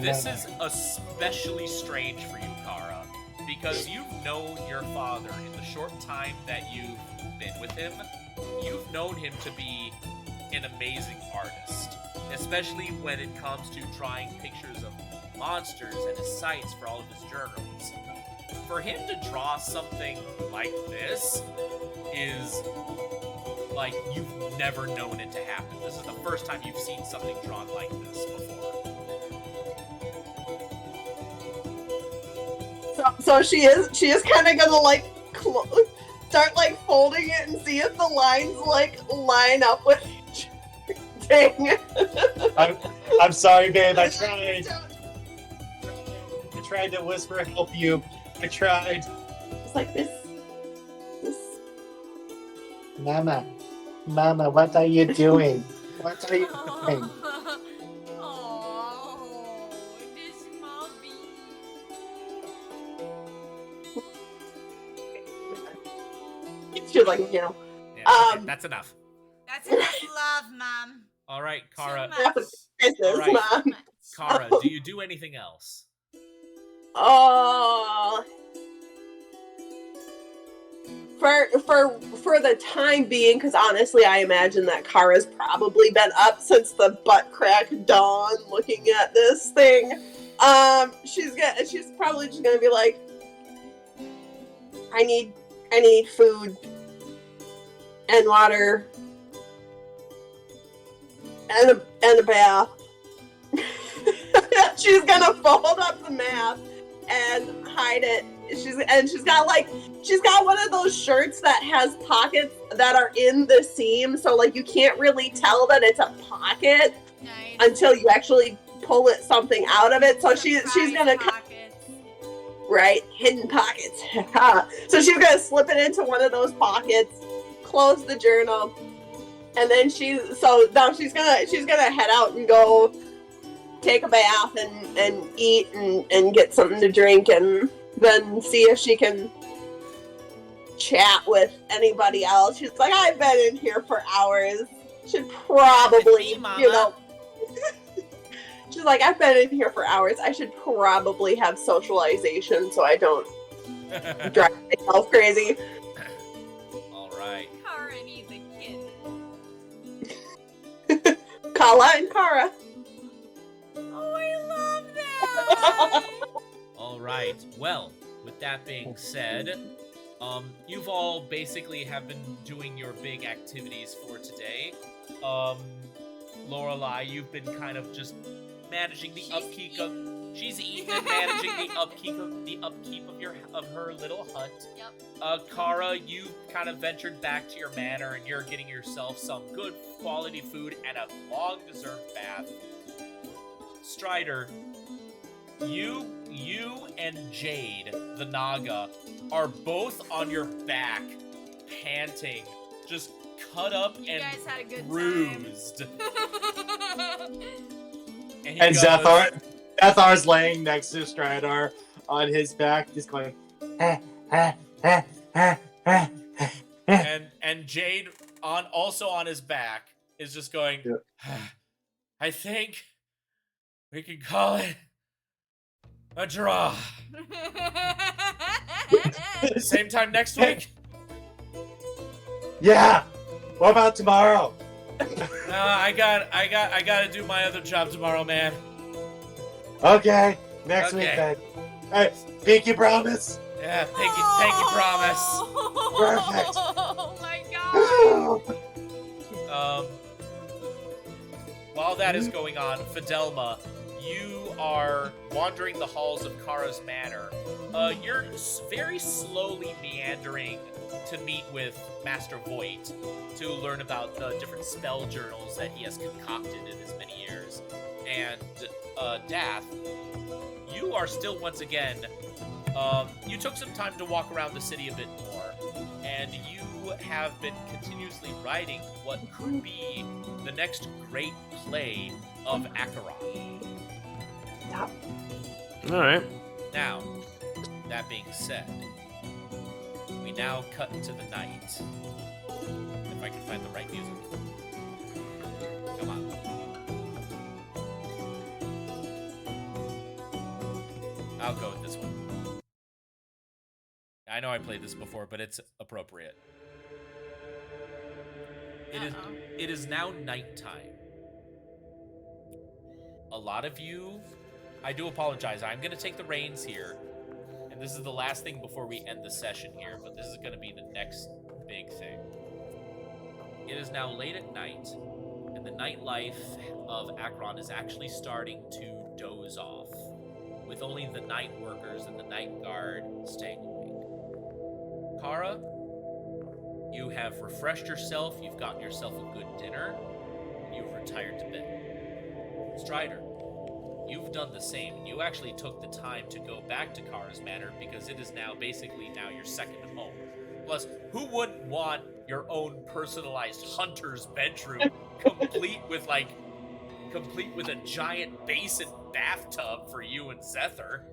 this is especially strange for you, Kara, because you've known your father in the short time that you've been with him. You've known him to be an amazing artist, especially when it comes to drawing pictures of monsters and his sights for all of his journals. For him to draw something like this is like you've never known it to happen. This is the first time you've seen something drawn like this before. So she is kind of gonna like start like folding it and see if the lines like line up with each other. Dang. I'm sorry, babe. I tried to whisper help you. I tried. It's like this. Mama, what are you doing? What are you doing? Oh, this Mobby. She's like, Yeah, okay, that's enough. That's enough love, Mom. All right, Kara. Too much. business, Right. Mom. Kara, do you do anything else? Oh. For the time being, because honestly, I imagine that Kara's probably been up since the butt crack dawn, looking at this thing. She's probably just gonna be like, I need food and water and a bath. She's gonna fold up the map and hide it. She's got one of those shirts that has pockets that are in the seam, so like you can't really tell that it's a pocket Nice. until you actually pull something out of it. So she's gonna Pockets. right, hidden pockets. So she's gonna slip it into one of those pockets, close the journal, and then now she's gonna head out and go take a bath and eat and get something to drink, and then see if she can chat with anybody else. She's like, I've been in here for hours. Should probably, With me, Mama. She's like, I've been in here for hours. I should probably have socialization so I don't drive myself crazy. All right. Kara needs a kid. Kala and Kara. Oh, I love that. All right. Well, with that being said, you've all basically have been doing your big activities for today. Lorelai, you've been kind of just managing the upkeep of. She's eating and managing the upkeep of her little hut. Yep. Kara, you kind of ventured back to your manor and you're getting yourself some good quality food and a long-deserved bath. Strider, you and Jade, the Naga, are both on your back, panting, just cut up You and guys had a good bruised. time. And, And Zethar's laying next to Stridar on his back, just going, and Jade also on his back is just going, I think we can call it a draw. Same time next week? yeah. What about tomorrow? I gotta do my other job tomorrow, man. Okay, next week Okay. then. Hey, pinky promise. Yeah, pinky promise. Perfect. Oh my god. While that is going on, Fidelma, you are wandering the halls of Kara's manor. You're very slowly meandering to meet with Master Voight to learn about the different spell journals that he has concocted in his many years. And Dath, you are still once again. You took some time to walk around the city a bit more, and you have been continuously writing what could be the next great play of Acheron. All right. Now, that being said, we now cut into the night. If I can find the right music. Come on. I'll go with this one. I know I played this before, but it's appropriate. It is now nighttime. A lot of you, I do apologize. I'm going to take the reins here. And this is the last thing before we end the session here, but this is going to be the next big thing. It is now late at night, and the nightlife of Acheron is actually starting to doze off, with only the night workers and the night guard staying awake. Kara, you have refreshed yourself, you've gotten yourself a good dinner, and you've retired to bed. Strider, you've done the same. You actually took the time to go back to Kara's manor because it is now basically your second home. Plus, who wouldn't want your own personalized hunter's bedroom complete with a giant basin bathtub for you and Zethar?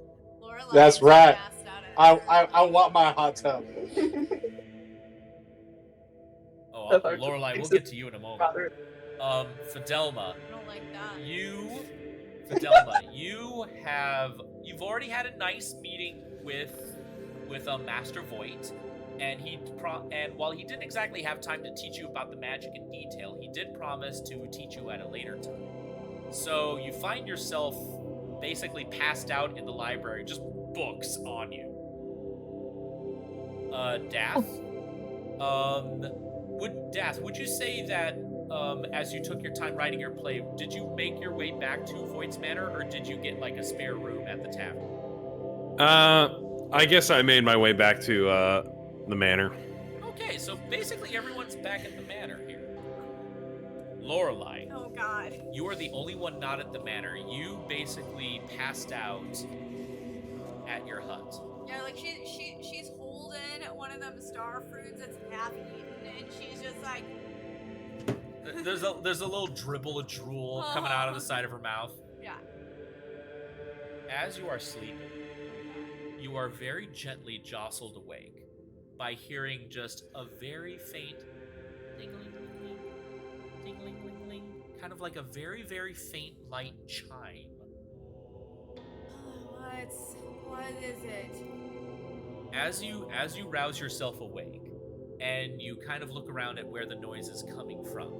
Lorelai That's is right. passed out at- I want my hot tub. Oh, Lorelai, we'll get to you in a moment. Father. Fidelma, I don't like that. you've already had a nice meeting with Master Voight, and while he didn't exactly have time to teach you about the magic in detail, he did promise to teach you at a later time. So you find yourself basically passed out in the library, just books on you. Dath, would you say that as you took your time writing your play, did you make your way back to Voight's Manor, or did you get like a spare room at the tavern? I guess I made my way back to the manor. Okay, so basically everyone's back at the manor here. Lorelai, Oh god. you are the only one not at the manor. You basically passed out at your hut. Yeah, like she's holding one of them star fruits that's half eaten, and she's just like, There's a little dribble of drool coming out of the side of her mouth. yeah. As you are sleeping, you are very gently jostled awake by hearing just a very faint tingling, tingling, tingling, tingling, kind of like a very, very faint light chime. What is it? As you rouse yourself awake and you kind of look around at where the noise is coming from,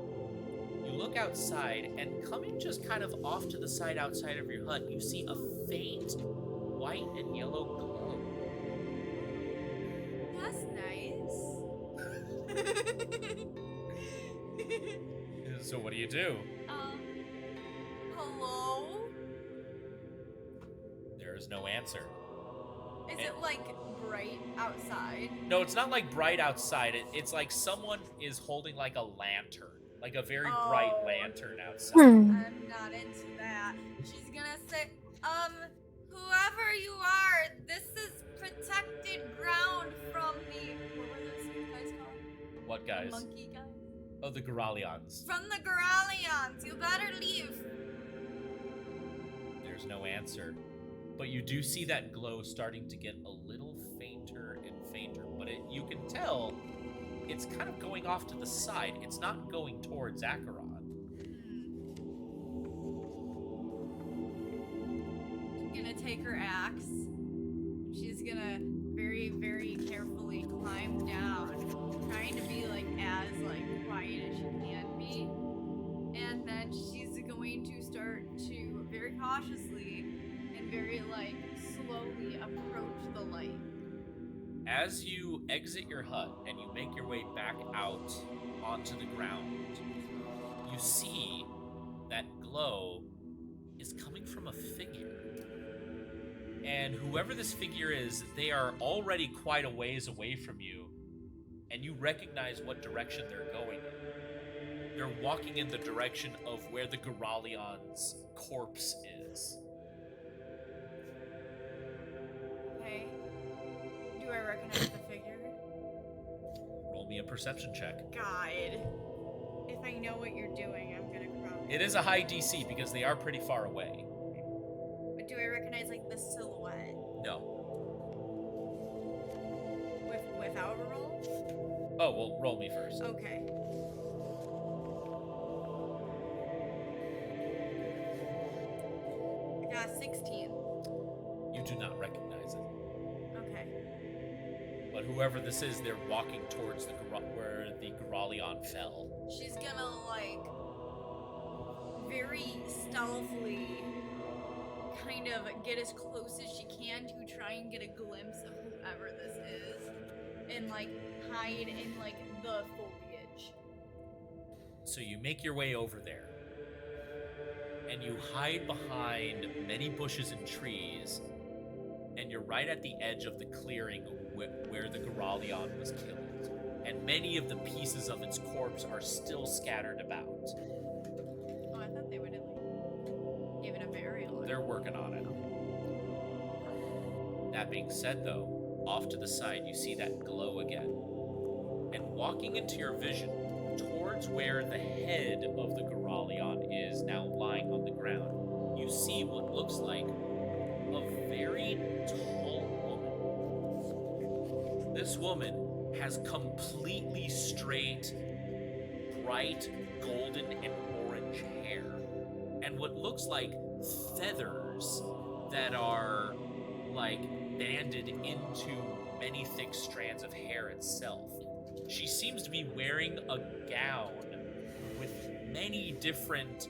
you look outside, and coming just kind of off to the side outside of your hut, you see a faint white and yellow glow. That's nice. So what do you do? Hello? There is no answer. Is it like bright outside? No, it's not like bright outside. It's like someone is holding like a lantern, like a very bright lantern outside. I'm not into that. She's gonna say, whoever you are, this is protected ground from the, what were those guys called? What guys? The monkey guys? Oh, the Goralions. From the Goralions, you better leave. There's no answer. But you do see that glow starting to get a little fainter and fainter, but you can tell it's kind of going off to the side. It's not going towards Acheron. She's gonna take her axe. She's gonna very, very carefully climb down, trying to be like as like quiet as she can be. And then she's going to start to very cautiously and very like slowly approach the light. As you exit your hut and you make your way back out onto the ground, you see that glow is coming from a figure. And whoever this figure is, they are already quite a ways away from you, and you recognize what direction they're going in. They're walking in the direction of where the Goralion's corpse is. Okay. Do I recognize the figure? Roll me a perception check. God. If I know what you're doing, I'm gonna cry. It is a high DC because they are pretty far away. But do I recognize like the silhouette? No. Without a roll? Oh, well, roll me first. Okay. I got 16. You do not recognize it. Okay. But whoever this is, they're walking towards where the Goralion fell. She's gonna like very stealthily kind of get as close as she can to try and get a glimpse of whoever this is and like hide in like the foliage. So you make your way over there. And you hide behind many bushes and trees. And you're right at the edge of the clearing where the Goralion was killed. And many of the pieces of its corpse are still scattered about. Oh, I thought they would have like given a burial. They're working on it. That being said, though, off to the side you see that glow again. And walking into your vision, towards where the head of the Goralion is now lying on the ground, you see what looks like a very tall woman. This woman has completely straight, bright, golden, and orange hair, and what looks like feathers that are like banded into many thick strands of hair itself. She seems to be wearing a gown with many different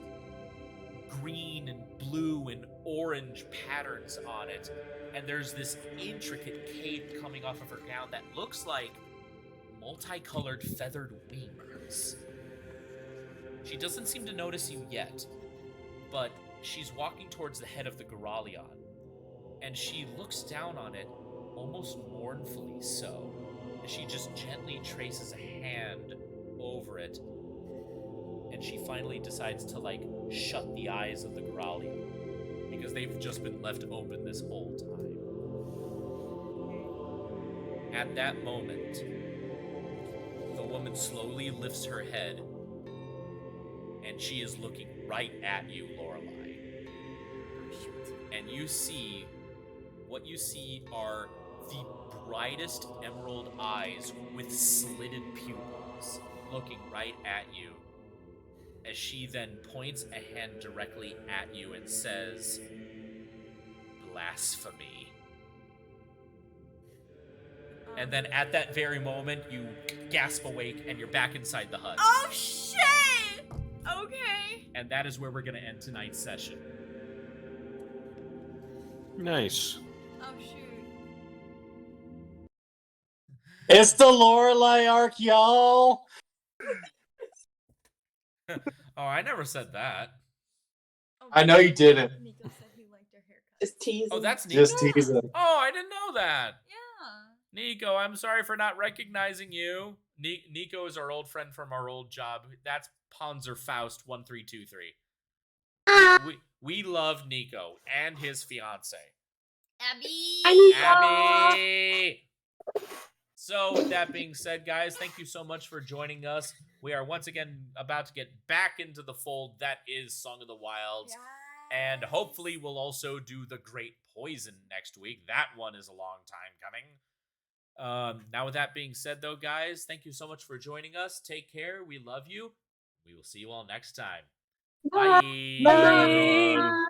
green and blue and orange patterns on it, and there's this intricate cape coming off of her gown that looks like multicolored feathered wings. She doesn't seem to notice you yet, but she's walking towards the head of the Goralion, and she looks down on it almost mournfully so, as she just gently traces a hand over it, and she finally decides to like shut the eyes of the Goralion because they've just been left open this whole time. At that moment, the woman slowly lifts her head, and she is looking right at you, Lorelei. And you see, what you see are the brightest emerald eyes with slitted pupils looking right at you. as she then points a hand directly at you and says, "Blasphemy." And then at that very moment, you gasp awake and you're back inside the hut. Oh shit! Okay. And that is where we're going to end tonight's session. Nice. Oh shoot. It's the Lorelei arc, y'all. Oh, I never said that. Oh, I know you didn't. Nico said he liked her haircut. Just teasing. Oh, that's Nico? Just teasing. Oh, I didn't know that. Yeah. Nico, I'm sorry for not recognizing you. Nico is our old friend from our old job. That's Panzerfaust 1323. We love Nico and his fiance. Abby. Abby. So, with that being said, guys, thank you so much for joining us. We are once again about to get back into the fold that is Song of the Wilds. And hopefully we'll also do The Great Poison next week. That one is a long time coming. Now, with that being said, though, guys, thank you so much for joining us. Take care. We love you. We will see you all next time. Bye. Bye.